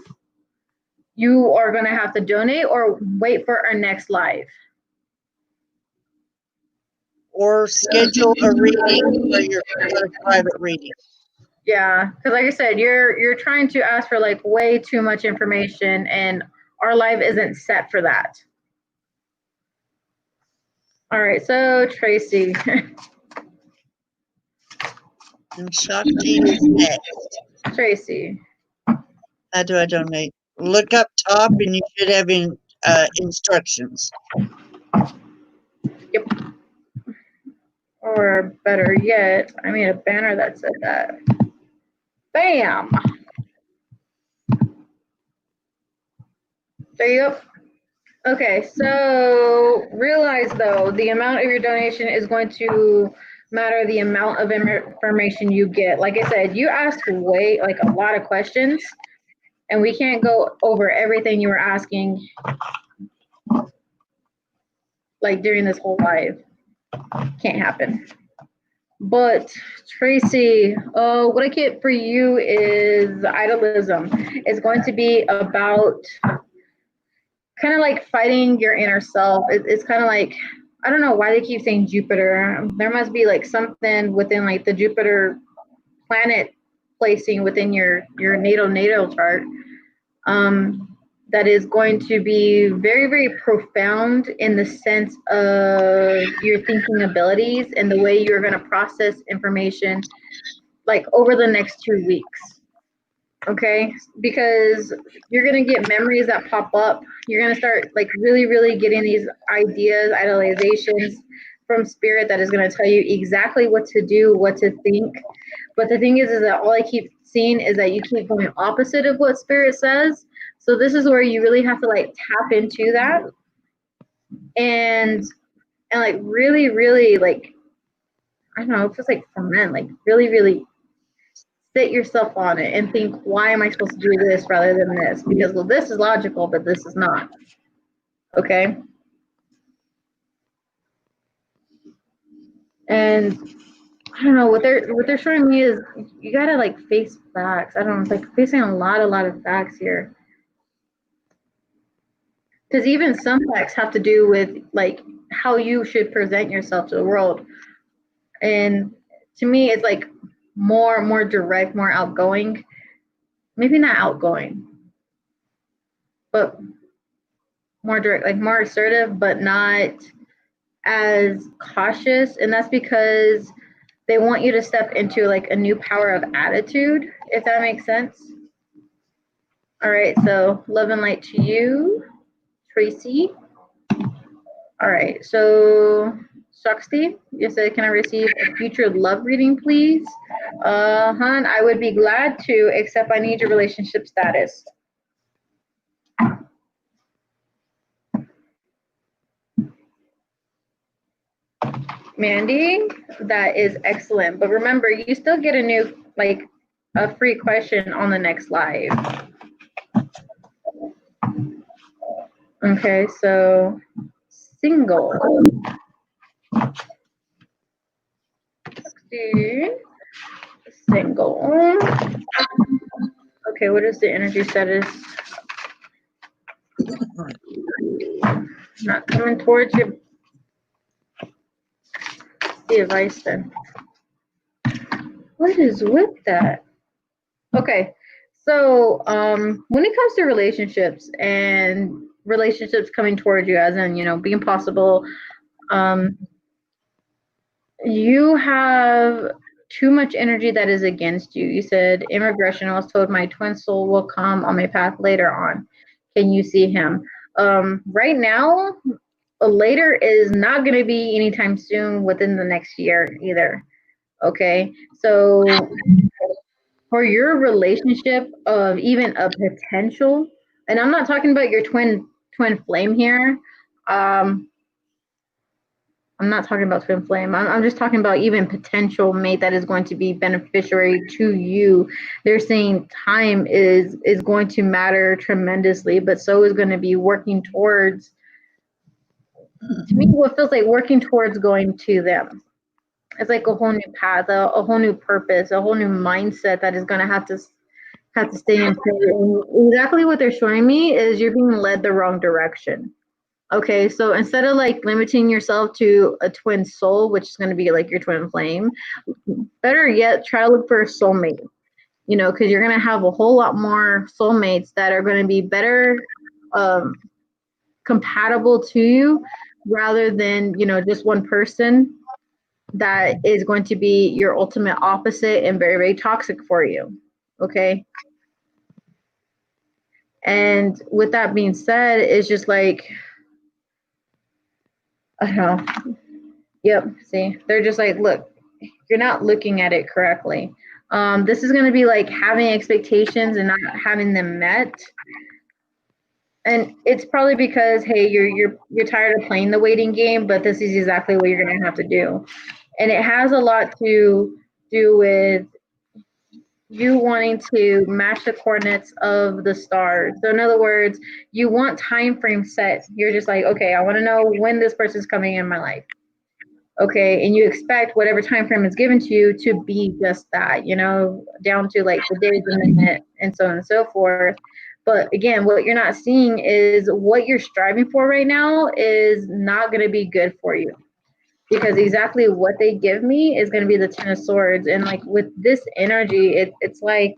you are going to have to donate or wait for our next live. Or schedule a reading for your private reading. Yeah, because like I said, you're trying to ask for like way too much information, and our live isn't set for that. All right, so Tracy. And Shakti is next. Tracy. How do I donate? Look up top, and you should have instructions. Yep. Or better yet, I made a banner that said that. Bam. There you go. Okay, so realize though, the amount of your donation is going to matter the amount of information you get. Like I said, you asked like a lot of questions, and we can't go over everything you were asking like during this whole live. Can't happen. But Tracy, what I get for you is idolism. It's going to be about kind of like fighting your inner self. It's kind of like, I don't know why they keep saying Jupiter. There must be like something within like the Jupiter planet placing within your natal chart that is going to be very, very profound in the sense of your thinking abilities and the way you're going to process information like over the next 2 weeks. Okay, because you're going to get memories that pop up. You're going to start like really, really getting these ideas, idealizations from spirit that is going to tell you exactly what to do, what to think. But the thing is that all I keep seeing is that you keep going opposite of what spirit says. So this is where you really have to like tap into that and like really, really like, I don't know, it feels like for men, like really, really sit yourself on it and think, why am I supposed to do this rather than this? Because, well, this is logical, but this is not. Okay? And I don't know, what they're showing me is you gotta like face facts. I don't know, it's like facing a lot of facts here. Because even some facts have to do with like how you should present yourself to the world. And to me, it's like more direct, more outgoing. Maybe not outgoing, but more direct, like more assertive, but not as cautious. And that's because they want you to step into like a new power of attitude, if that makes sense. All right, so love and light to you, Tracy. All right, so Shakti, you said, can I receive a future love reading, please? Hun, I would be glad to, except I need your relationship status. Mandy, that is excellent. But remember, you still get a new, like, a free question on the next live. Okay, so single. Single. Okay, what is the energy status? Not coming towards you. The advice then. What is with that? Okay, so when it comes to relationships and relationships coming towards you, as in, you know, being possible, you have too much energy that is against you. You said immigration. I was told my twin soul will come on my path later on. Can you see him? Right now, later is not going to be anytime soon within the next year either. Okay, so for your relationship of even a potential, and I'm not talking about your twin flame here. I'm not talking about twin flame. I'm just talking about even potential mate that is going to be beneficiary to you. They're saying time is going to matter tremendously, but so is going to be working towards, to me, what feels like working towards going to them. It's like a whole new path, a whole new purpose, a whole new mindset that is going to have to stay in place. And exactly what they're showing me is you're being led the wrong direction. Okay, so instead of like limiting yourself to a twin soul, which is going to be like your twin flame, better yet, try to look for a soulmate. You know, because you're going to have a whole lot more soulmates that are going to be better compatible to you, rather than, you know, just one person that is going to be your ultimate opposite and very, very toxic for you. Okay. And with that being said, it's just like, I don't know. Yep. See, they're just like, look, you're not looking at it correctly. This is going to be like having expectations and not having them met. And it's probably because, hey, you're tired of playing the waiting game, but this is exactly what you're going to have to do. And it has a lot to do with you wanting to match the coordinates of the stars. So in other words, you want time frame set. You're just like, okay, I want to know when this person's coming in my life. Okay, and you expect whatever time frame is given to you to be just that, you know, down to like the days, the minute, and so on and so forth. But again, what you're not seeing is what you're striving for right now is not going to be good for you. Because exactly what they give me is going to be the Ten of Swords. And like with this energy, it's like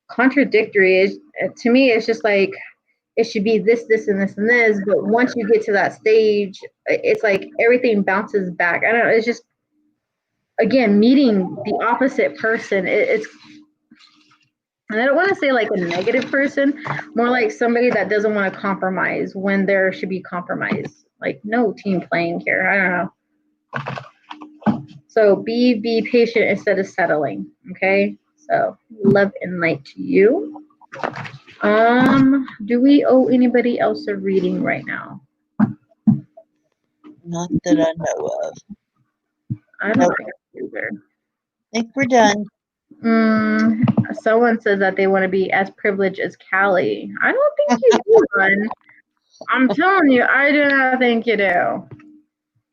contradictory. To me, it's just like it should be this, this, and this, and this. But once you get to that stage, it's like everything bounces back. I don't know. It's just, again, meeting the opposite person. It's, and I don't want to say like a negative person, more like somebody that doesn't want to compromise when there should be compromise. Like no team playing here. I don't know. So be patient instead of settling. Okay. So love and light to you. Do we owe anybody else a reading right now? Not that I know of. I don't think either. I think we're done. Someone says that they want to be as privileged as Callie. I don't think you do, hon. I'm telling you, I do not think you do.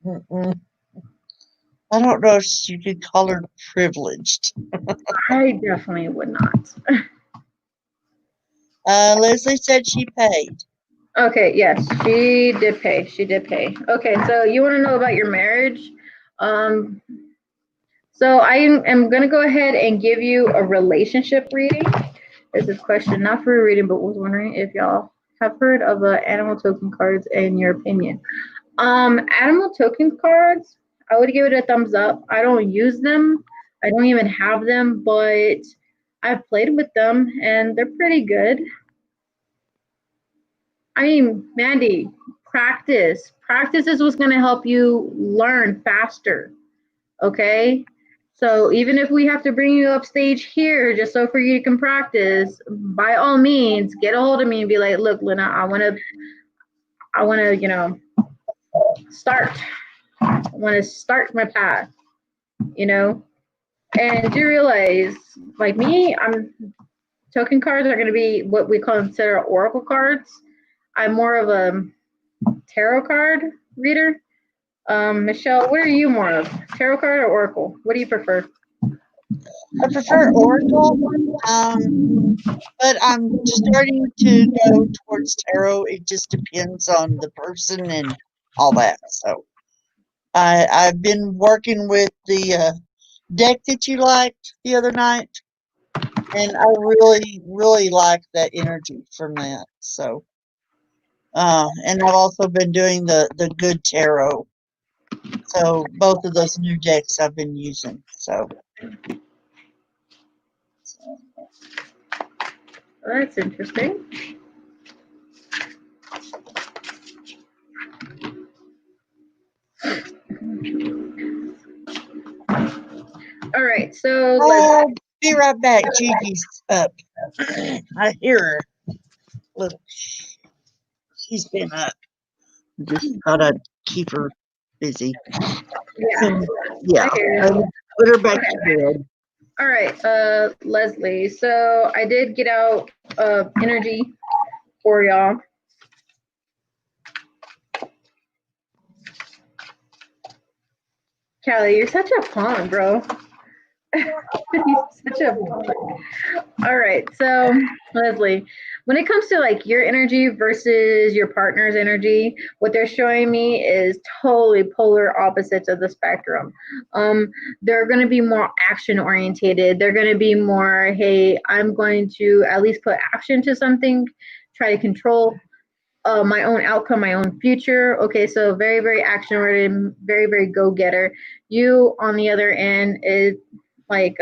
Mm-mm. I don't know if you could call her privileged. I definitely would not. Leslie said she paid. Okay, yes, she did pay. She did pay. Okay, so you want to know about your marriage? So I am going to go ahead and give you a relationship reading. This is a question not for a reading, but was wondering if y'all have heard of animal token cards in your opinion. Animal token cards, I would give it a thumbs up. I don't use them. I don't even have them, but I've played with them and they're pretty good. I mean, Mandy, practice. Practice is what's going to help you learn faster. Okay? So even if we have to bring you up stage here just so for you can practice, by all means, get a hold of me and be like, look, Lena, I want to, start. I want to start my path, and you realize, like me, token cards are going to be what we consider oracle cards. I'm more of a tarot card reader. Michelle, what are you more of? Tarot card or oracle? What do you prefer? I prefer Oracle, but I'm starting to go towards tarot. It just depends on the person and all that. So I've been working with the deck that you liked the other night, and I really, really like that energy from that. So, and I've also been doing the good tarot. So both of those new decks I've been using. So. Well, that's interesting. All right, so I'll be right back. Gigi's up. I hear her. Look, she's been up. Just thought I'd keep her busy. Yeah, put her back to bed. All right, Leslie. So I did get out energy for y'all. Callie, you're such a pawn, bro. You're such a pawn. All right, so Leslie, when it comes to like your energy versus your partner's energy, what they're showing me is totally polar opposites of the spectrum. They're going to be more action orientated. They're going to be more, hey, I'm going to at least put action to something, try to control my own outcome, my own future. Okay, so very, very action oriented, very, very go getter. You, on the other end, is like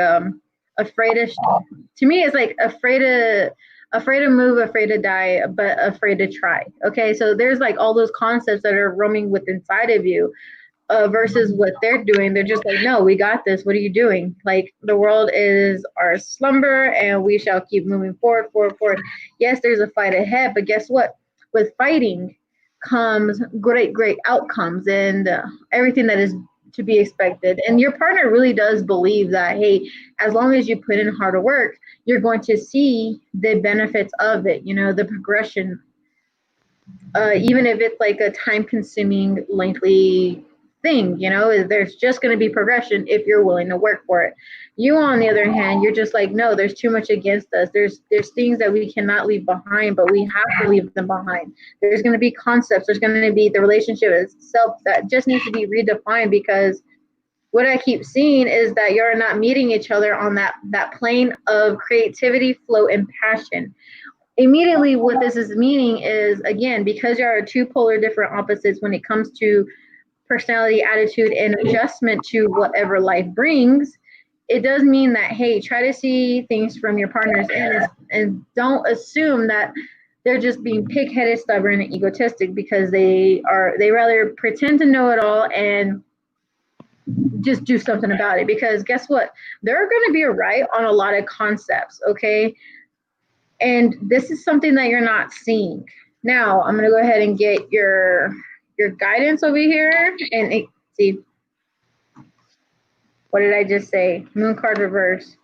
afraid of. To me, it's like afraid to move, afraid to die, but afraid to try. Okay, so there's like all those concepts that are roaming with inside of you. Versus what they're doing, they're just like, no, we got this. What are you doing? Like the world is our slumber, and we shall keep moving forward, forward, forward. Yes, there's a fight ahead, but guess what? With fighting comes great, great outcomes and everything that is to be expected. And your partner really does believe that, hey, as long as you put in harder work, you're going to see the benefits of it. The progression. Even if it's like a time-consuming, lengthy thing, there's just going to be progression if you're willing to work for it. You, on the other hand, you're just like, no, there's too much against us. There's things that we cannot leave behind, but we have to leave them behind. There's going to be concepts. There's going to be the relationship itself that just needs to be redefined, because what I keep seeing is that you're not meeting each other on that plane of creativity, flow, and passion. Immediately what this is meaning is, again, because there are two polar different opposites when it comes to personality, attitude, and adjustment to whatever life brings, it does mean that, hey, try to see things from your partner's end and don't assume that they're just being pig-headed, stubborn, and egotistic, because they rather pretend to know it all and just do something about it. Because guess what? They're going to be right on a lot of concepts, okay? And this is something that you're not seeing. Now, I'm going to go ahead and get your guidance over here and see. What did I just say? Moon card reverse.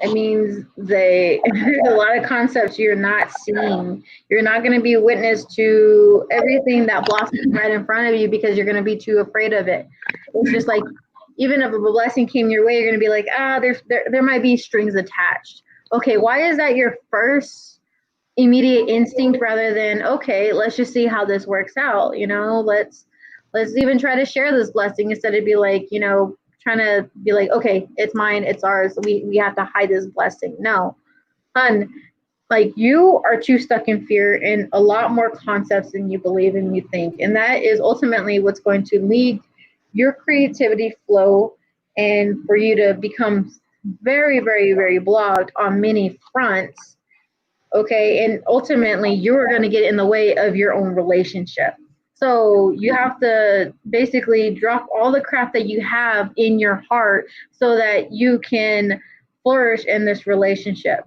It means there's a lot of concepts you're not seeing. You're not going to be witness to everything that blossoms right in front of you because you're going to be too afraid of it. It's just like, even if a blessing came your way, you're going to be like, there might be strings attached. Okay, why is that your first immediate instinct rather than, okay, let's just see how this works out? Let's even try to share this blessing instead of be like, trying to be like, okay, it's mine, it's ours, we have to hide this blessing. No, hun, like, you are too stuck in fear in a lot more concepts than you believe and you think, and that is ultimately what's going to lead your creativity flow and for you to become very, very, very blocked on many fronts. Okay, and ultimately you're going to get in the way of your own relationship. So you have to basically drop all the crap that you have in your heart so that you can flourish in this relationship.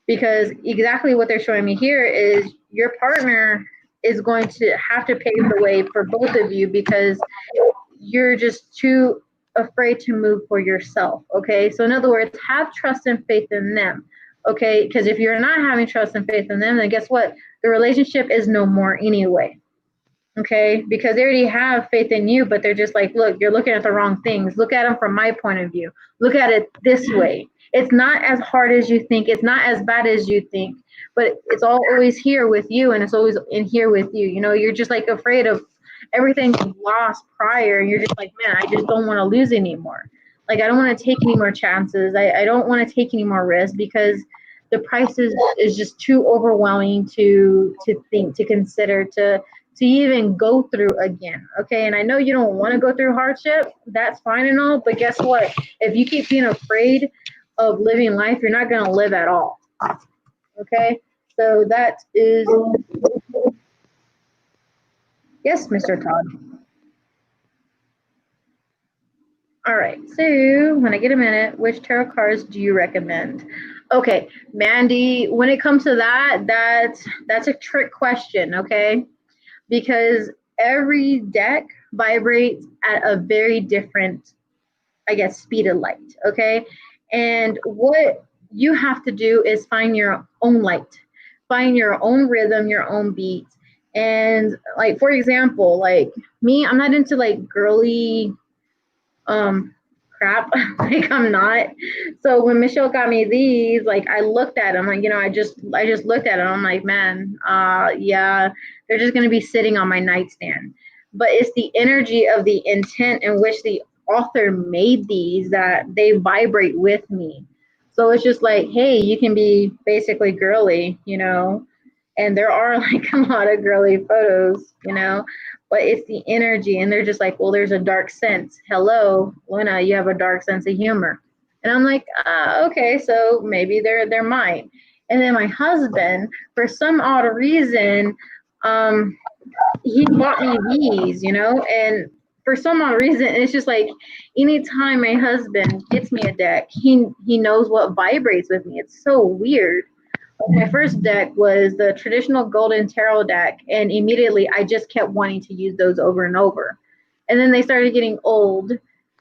Because exactly what they're showing me here is your partner is going to have to pave the way for both of you because you're just too afraid to move for yourself. Okay, so in other words, have trust and faith in them. Okay, because if you're not having trust and faith in them, then guess what? The relationship is no more anyway. Okay, because they already have faith in you, but they're just like, look, you're looking at the wrong things. Look at them from my point of view. Look at it this way. It's not as hard as you think. It's not as bad as you think, but it's always here with you, and it's always in here with you. You're just like afraid of everything you lost prior, and you're just like, man, I just don't want to lose anymore. Like, I don't want to take any more chances. I don't want to take any more risks because the price is just too overwhelming to think, to consider, to even go through again. Okay, and I know you don't want to go through hardship. That's fine and all, but guess what? If you keep being afraid of living life, you're not going to live at all. Okay, so that is, yes, Mr. Todd. All right, so when I get a minute, which tarot cards do you recommend? Okay, Mandy, when it comes to that's a trick question, okay? Because every deck vibrates at a very different, I guess, speed of light, okay? And what you have to do is find your own light, find your own rhythm, your own beat. And like, for example, like me, I'm not into like girly crap. Like, I'm not. So when Michelle got me these, like, I looked at them, like, I just looked at them. I'm like, man, yeah, they're just gonna be sitting on my nightstand. But it's the energy of the intent in which the author made these that they vibrate with me. So it's just like, hey, you can be basically girly, and there are like a lot of girly photos, but it's the energy, and they're just like, well, there's a dark sense. Hello, Luna, you have a dark sense of humor. And I'm like, okay, so maybe they're mine. And then my husband, for some odd reason, he bought me these, and for some odd reason, it's just like anytime my husband gets me a deck, he knows what vibrates with me. It's so weird. My first deck was the traditional golden tarot deck, and immediately I just kept wanting to use those over and over. And then they started getting old.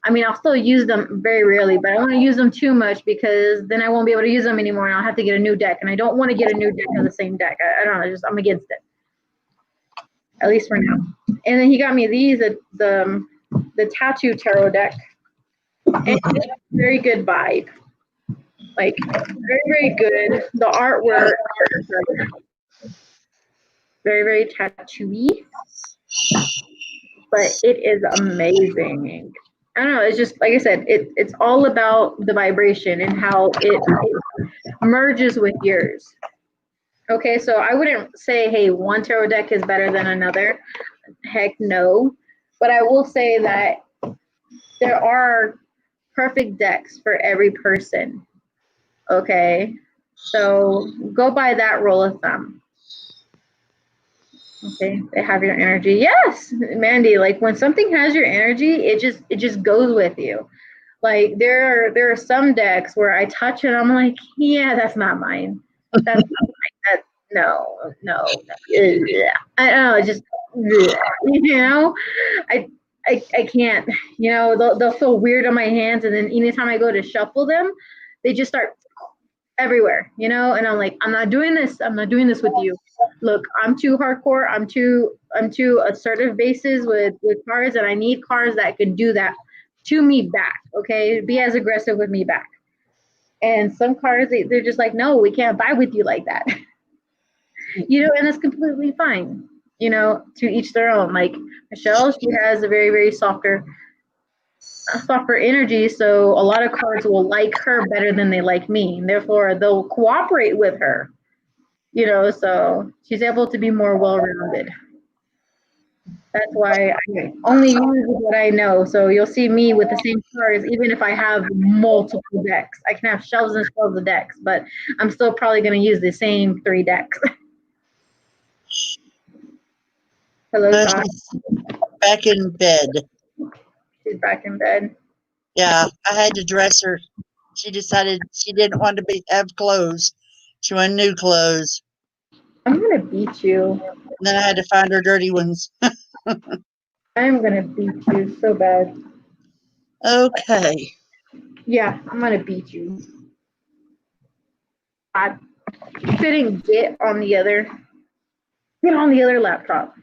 I mean, I'll still use them very rarely, but I don't want to use them too much because then I won't be able to use them anymore, and I'll have to get a new deck. And I don't want to get a new deck of the same deck. I don't know, I'm against it, at least for now. And then he got me these, the tattoo tarot deck, and it's a very good vibe. Like, very, very good. The artwork, very, very tattooy, but it is amazing. I don't know, it's just, like I said, it's all about the vibration and how it merges with yours. Okay, so I wouldn't say, hey, one tarot deck is better than another. Heck no. But I will say that there are perfect decks for every person. Okay, so go by that rule of thumb. Okay, they have your energy. Yes, Mandy, like when something has your energy, it just goes with you. Like there are some decks where I touch it, I'm like, yeah, that's not mine. That's not mine. That, no. I don't know, just, I I can't, you know, they'll feel weird on my hands, and then anytime I go to shuffle them, they just start everywhere, you know, and I'm like, I'm not doing this with you. Look, I'm too hardcore, I'm too assertive bases with cards, and I need cards that could do that to me back, okay? Be as aggressive with me back. And some cards, they're just like, no, we can't vibe with you like that. You know, and that's completely fine. You know, to each their own. Like Michelle, she has a very, very softer energy, so a lot of cards will like her better than they like me, and therefore they'll cooperate with her. You know, so she's able to be more well-rounded. That's why I only use what I know. So you'll see me with the same cards, even if I have multiple decks. I can have shelves and shelves of decks, but I'm still probably going to use the same 3 decks. Hello, Todd. Back in bed. She's back in bed. Yeah, I had to dress her. She decided she didn't want to have clothes. She wanted new clothes. I'm going to beat you. And then I had to find her dirty ones. I'm going to beat you so bad. Okay. Yeah, I'm going to beat you. I couldn't get on the other laptop.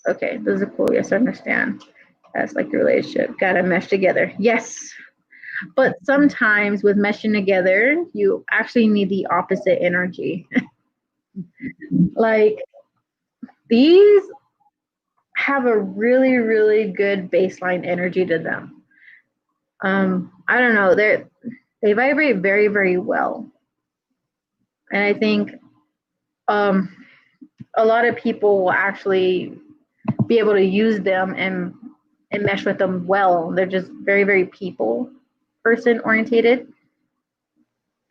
Okay, those are cool. Yes, I understand. That's like the relationship. Gotta mesh together. Yes. But sometimes with meshing together, you actually need the opposite energy. Like these have a really, really good baseline energy to them. I don't know. They vibrate very, very well. And I think a lot of people will actually be able to use them and mesh with them well. They're just very, very people person orientated.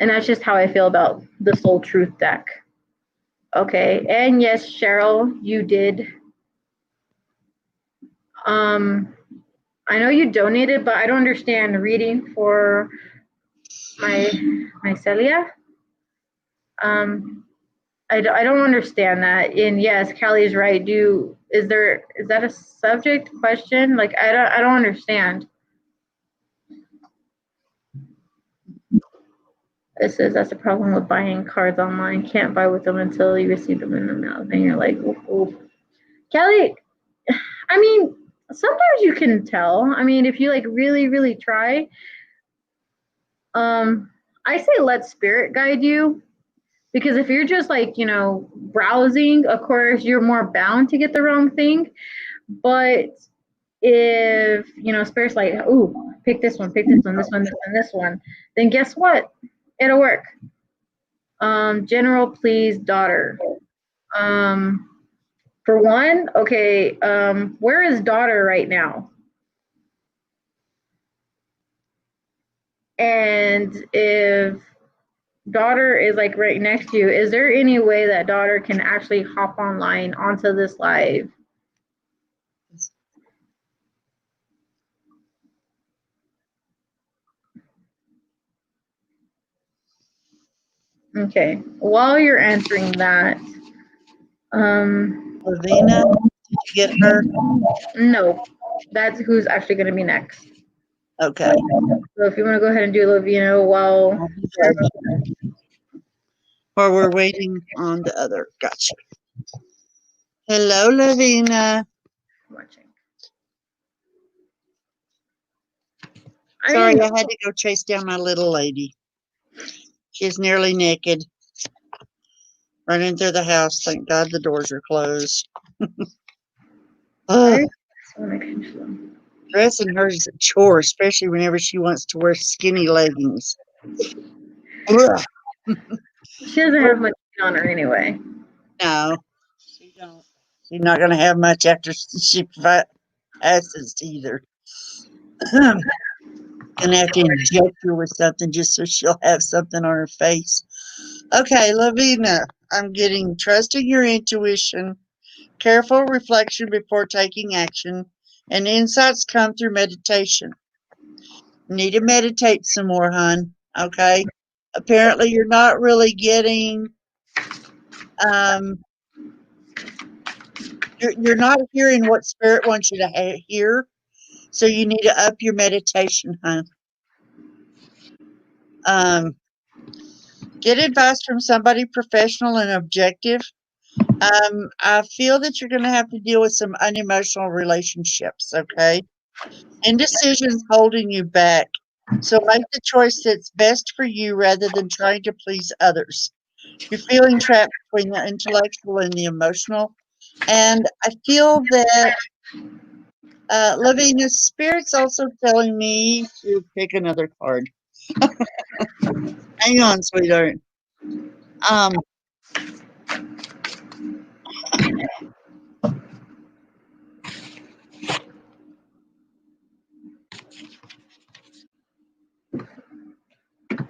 And that's just how I feel about the Soul Truth deck. Okay. And yes, Cheryl, you did. I know you donated, but I don't understand reading for my Celia. I don't understand that. And yes, Callie's right. Is that a subject question? Like I don't understand. It says that's the problem with buying cards online. Can't buy with them until you receive them in the mail. Then you're like, ooh. Kelly, I mean, sometimes you can tell. I mean, if you like really, really try. I say let spirit guide you. Because if you're just like, you know, browsing, of course, you're more bound to get the wrong thing. But if, you know, spirit's like, ooh, pick this one, this one, this one, then guess what? It'll work. General, please, daughter. For one, okay, where is daughter right now? And if daughter is like right next to you, is there any way that daughter can actually hop online onto this live? Okay, while you're answering that, Lavina, did you get her? No, that's who's actually going to be next. Okay. So if you want to go ahead and do Lavina while we're waiting on the other. Gotcha. Hello, Lavina. watching. Sorry, I had to go chase down my little lady. She's nearly naked. Running through the house. Thank God the doors are closed. Dressing her is a chore, especially whenever she wants to wear skinny leggings. She doesn't have much on her anyway. No, she don't. She's not going to have much after she passes either. Gonna have to inject her with something just so she'll have something on her face. Okay, Lavina, I'm getting trusting your intuition, careful reflection before taking action, and insights come through meditation. You need to meditate some more, hon. Okay? Apparently you're not really getting you're not hearing what spirit wants you to hear. So you need to up your meditation, hon. Get advice from somebody professional and objective. I feel that you're going to have to deal with some unemotional relationships, okay? Indecision's holding you back. So make the choice that's best for you rather than trying to please others. You're feeling trapped between the intellectual and the emotional. And I feel that Lavina's spirit's also telling me to pick another card. Hang on, sweetheart.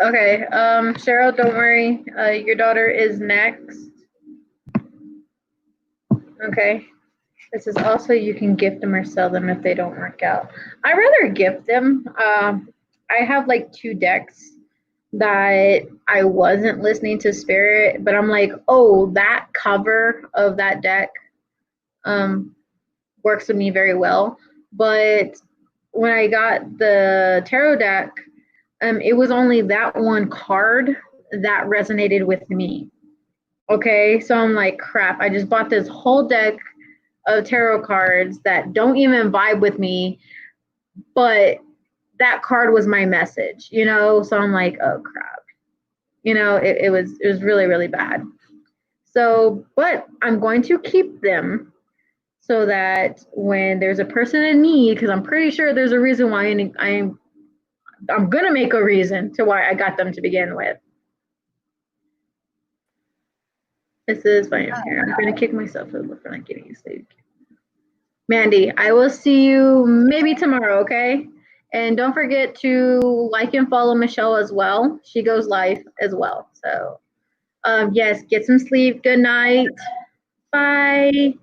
Okay, Cheryl, don't worry. Your daughter is next. Okay. This is also, you can gift them or sell them if they don't work out. I'd rather gift them. I have like 2 decks that I wasn't listening to spirit, but I'm like, oh, that cover of that deck works with me very well. But when I got the tarot deck, it was only that one card that resonated with me. Okay, so I'm like, crap, I just bought this whole deck of tarot cards that don't even vibe with me, but that card was my message, you know? So I'm like, oh crap. You know, it was really, really bad. So, but I'm going to keep them so that when there's a person in need, because I'm pretty sure there's a reason why I'm gonna make a reason to why I got them to begin with. This is fine here. I'm gonna kick myself for not getting you saved. Mandy, I will see you maybe tomorrow, okay? And don't forget to like and follow Michelle as well. She goes live as well. So, yes, get some sleep. Good night. Bye.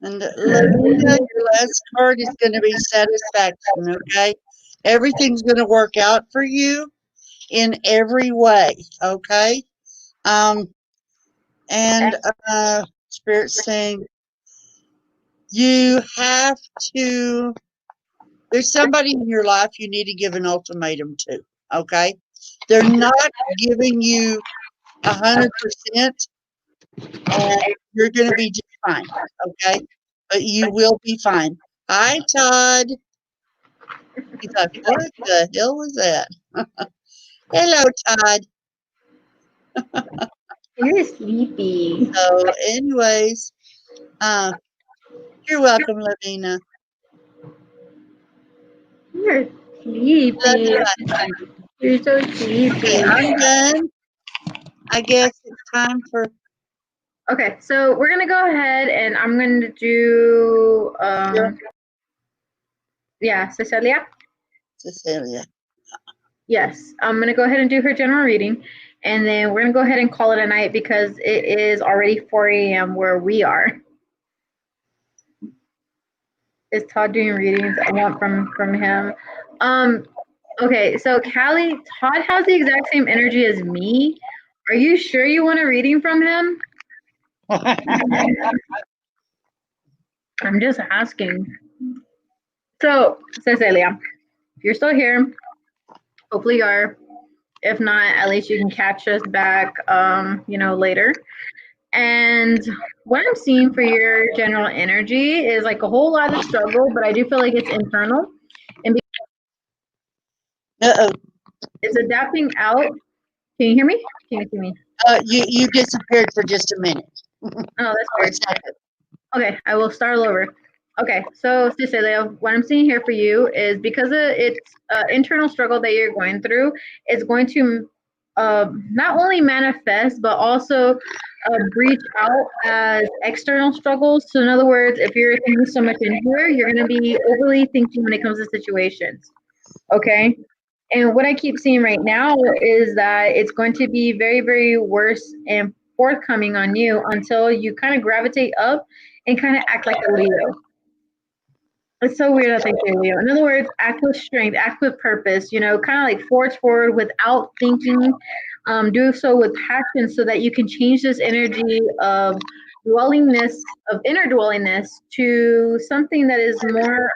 And Lavina, your last card is going to be satisfaction, okay? Everything's going to work out for you in every way, okay? And Spirit's saying you have to, there's somebody in your life you need to give an ultimatum to, okay? They're not giving you 100%, and you're going to be just fine, okay? But you will be fine. Hi, Todd. He's like, what the hell was that? Hello, Todd. You're sleepy. So, anyways, you're welcome, Lavina. You're sleepy. You're so sleepy. Okay, I'm done. I guess it's time for. Okay, so we're gonna go ahead and I'm gonna do yeah, Cecilia. Cecilia. Yes, I'm gonna go ahead and do her general reading, and then we're gonna go ahead and call it a night because it is already 4 a.m. where we are. Is Todd doing readings? I want from him. Okay, so Callie, Todd has the exact same energy as me. Are you sure you want a reading from him? I'm just asking. So, Cecilia, if you're still here, hopefully you are. If not, at least you can catch us back, later. And what I'm seeing for your general energy is like a whole lot of struggle, but I do feel like it's internal. And it's adapting out. Can you hear me? Can you see me? You disappeared for just a minute. Oh, that's weird. Okay, I will start all over. Okay, so Cecilia, what I'm seeing here for you is because of it's internal struggle that you're going through, it's going to not only manifest, but also breach out as external struggles. So in other words, if you're thinking so much in here, you're going to be overly thinking when it comes to situations. Okay? And what I keep seeing right now is that it's going to be very, very worse and forthcoming on you until you kind of gravitate up and kind of act like a Leo. It's so weird that they say Leo. In other words, act with strength, act with purpose, kind of like forge forward without thinking, do so with passion so that you can change this energy of dwellingness, of inner dwellingness to something that is more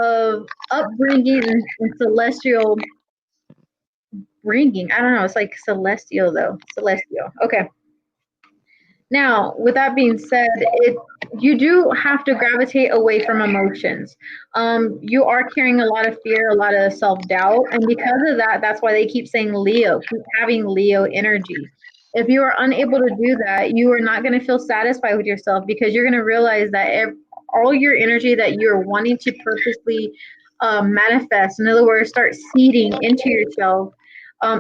of upbringing and celestial bringing. I don't know. It's like celestial though. Celestial. Okay. Now, with that being said, you do have to gravitate away from emotions. You are carrying a lot of fear, a lot of self-doubt, and because of that, that's why they keep saying Leo, keep having Leo energy. If you are unable to do that, you are not going to feel satisfied with yourself because you're going to realize that all your energy that you're wanting to purposely manifest, in other words, start seeding into yourself,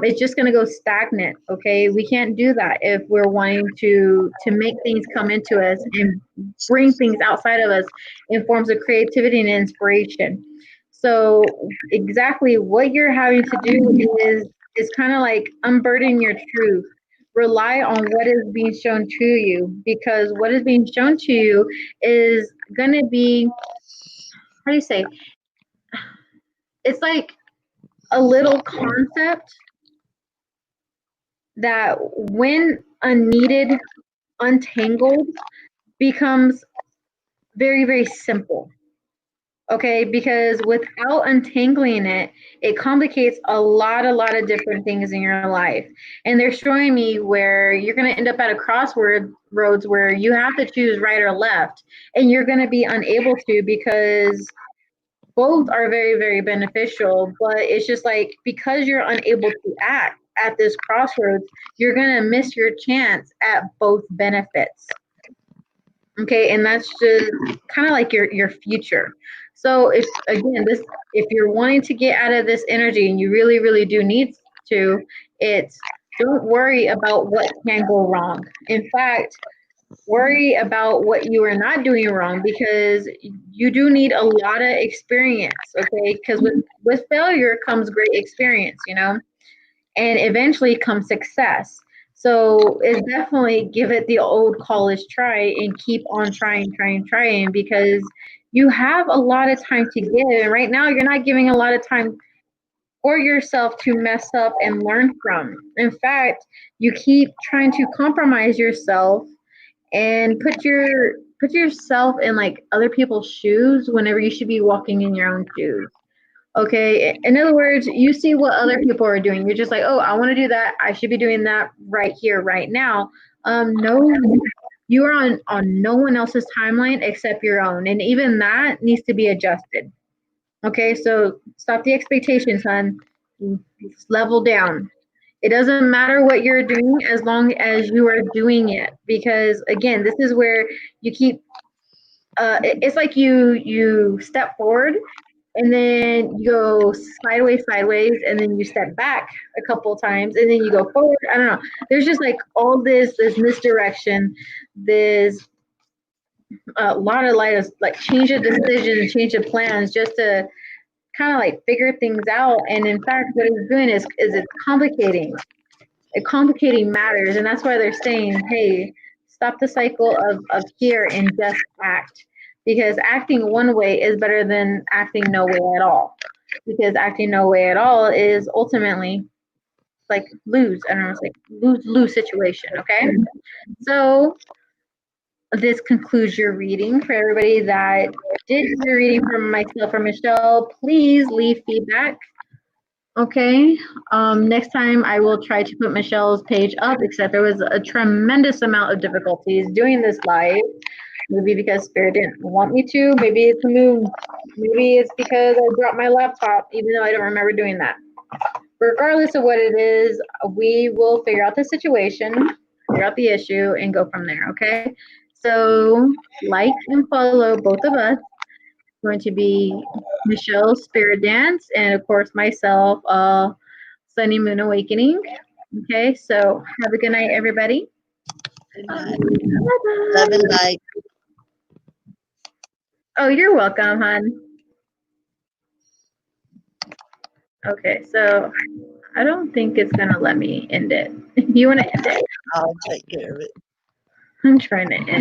it's just going to go stagnant. Okay, we can't do that if we're wanting to make things come into us and bring things outside of us in forms of creativity and inspiration. So exactly what you're having to do is kind of like unburden your truth. Rely on what is being shown to you, because what is being shown to you is going to be, how do you say, it's like a little concept that when unneeded, untangled, becomes very, very simple. Okay, because without untangling it, it complicates a lot of different things in your life. And they're showing me where you're going to end up at a crossroads where you have to choose right or left, and you're going to be unable to because both are very, very beneficial. But it's just like because you're unable to act at this crossroads, you're going to miss your chance at both benefits. Okay, and that's just kind of like your future. So if again if you're wanting to get out of this energy and you really, really do need to, it's don't worry about what can go wrong. In fact, worry about what you are not doing wrong, because you do need a lot of experience. Okay, because with failure comes great experience, and eventually comes success. So it's definitely give it the old college try and keep on trying, because you have a lot of time to give. And right now, you're not giving a lot of time for yourself to mess up and learn from. In fact, you keep trying to compromise yourself and put yourself in like other people's shoes whenever you should be walking in your own shoes. Okay. In other words, you see what other people are doing. You're just like, oh, I want to do that. I should be doing that right here, right now. No, you are on no one else's timeline except your own. And even that needs to be adjusted. Okay. So stop the expectations, hon. Level down. It doesn't matter what you're doing as long as you are doing it. Because again, this is where you keep, it's like you step forward and then you go sideways, and then you step back a couple times, and then you go forward. I don't know. There's just like all this misdirection. There's a lot of like change of decisions, change of plans, just to kind of like figure things out. And in fact, what it's doing is it's complicating. Complicating matters, and that's why they're saying, hey, stop the cycle of fear and just act, because acting one way is better than acting no way at all, because acting no way at all is ultimately like lose. I don't know, it's like lose situation. Okay, so this concludes your reading. For everybody that did your reading from myself or Michelle, please leave feedback. Okay. Next time I will try to put Michelle's page up, except there was a tremendous amount of difficulties doing this live. Maybe because Spirit didn't want me to. Maybe it's the moon. Maybe it's because I dropped my laptop, even though I don't remember doing that. Regardless of what it is, we will figure out the situation, figure out the issue, and go from there. Okay. So like and follow both of us. Going to be Michelle's Spirit Dance, and of course myself, Sunny Moon Awakening. Okay, so have a good night, everybody. Love and light. Oh, you're welcome, hon. Okay, so I don't think it's gonna let me end it. You want to end it? I'll take care of it. I'm trying to end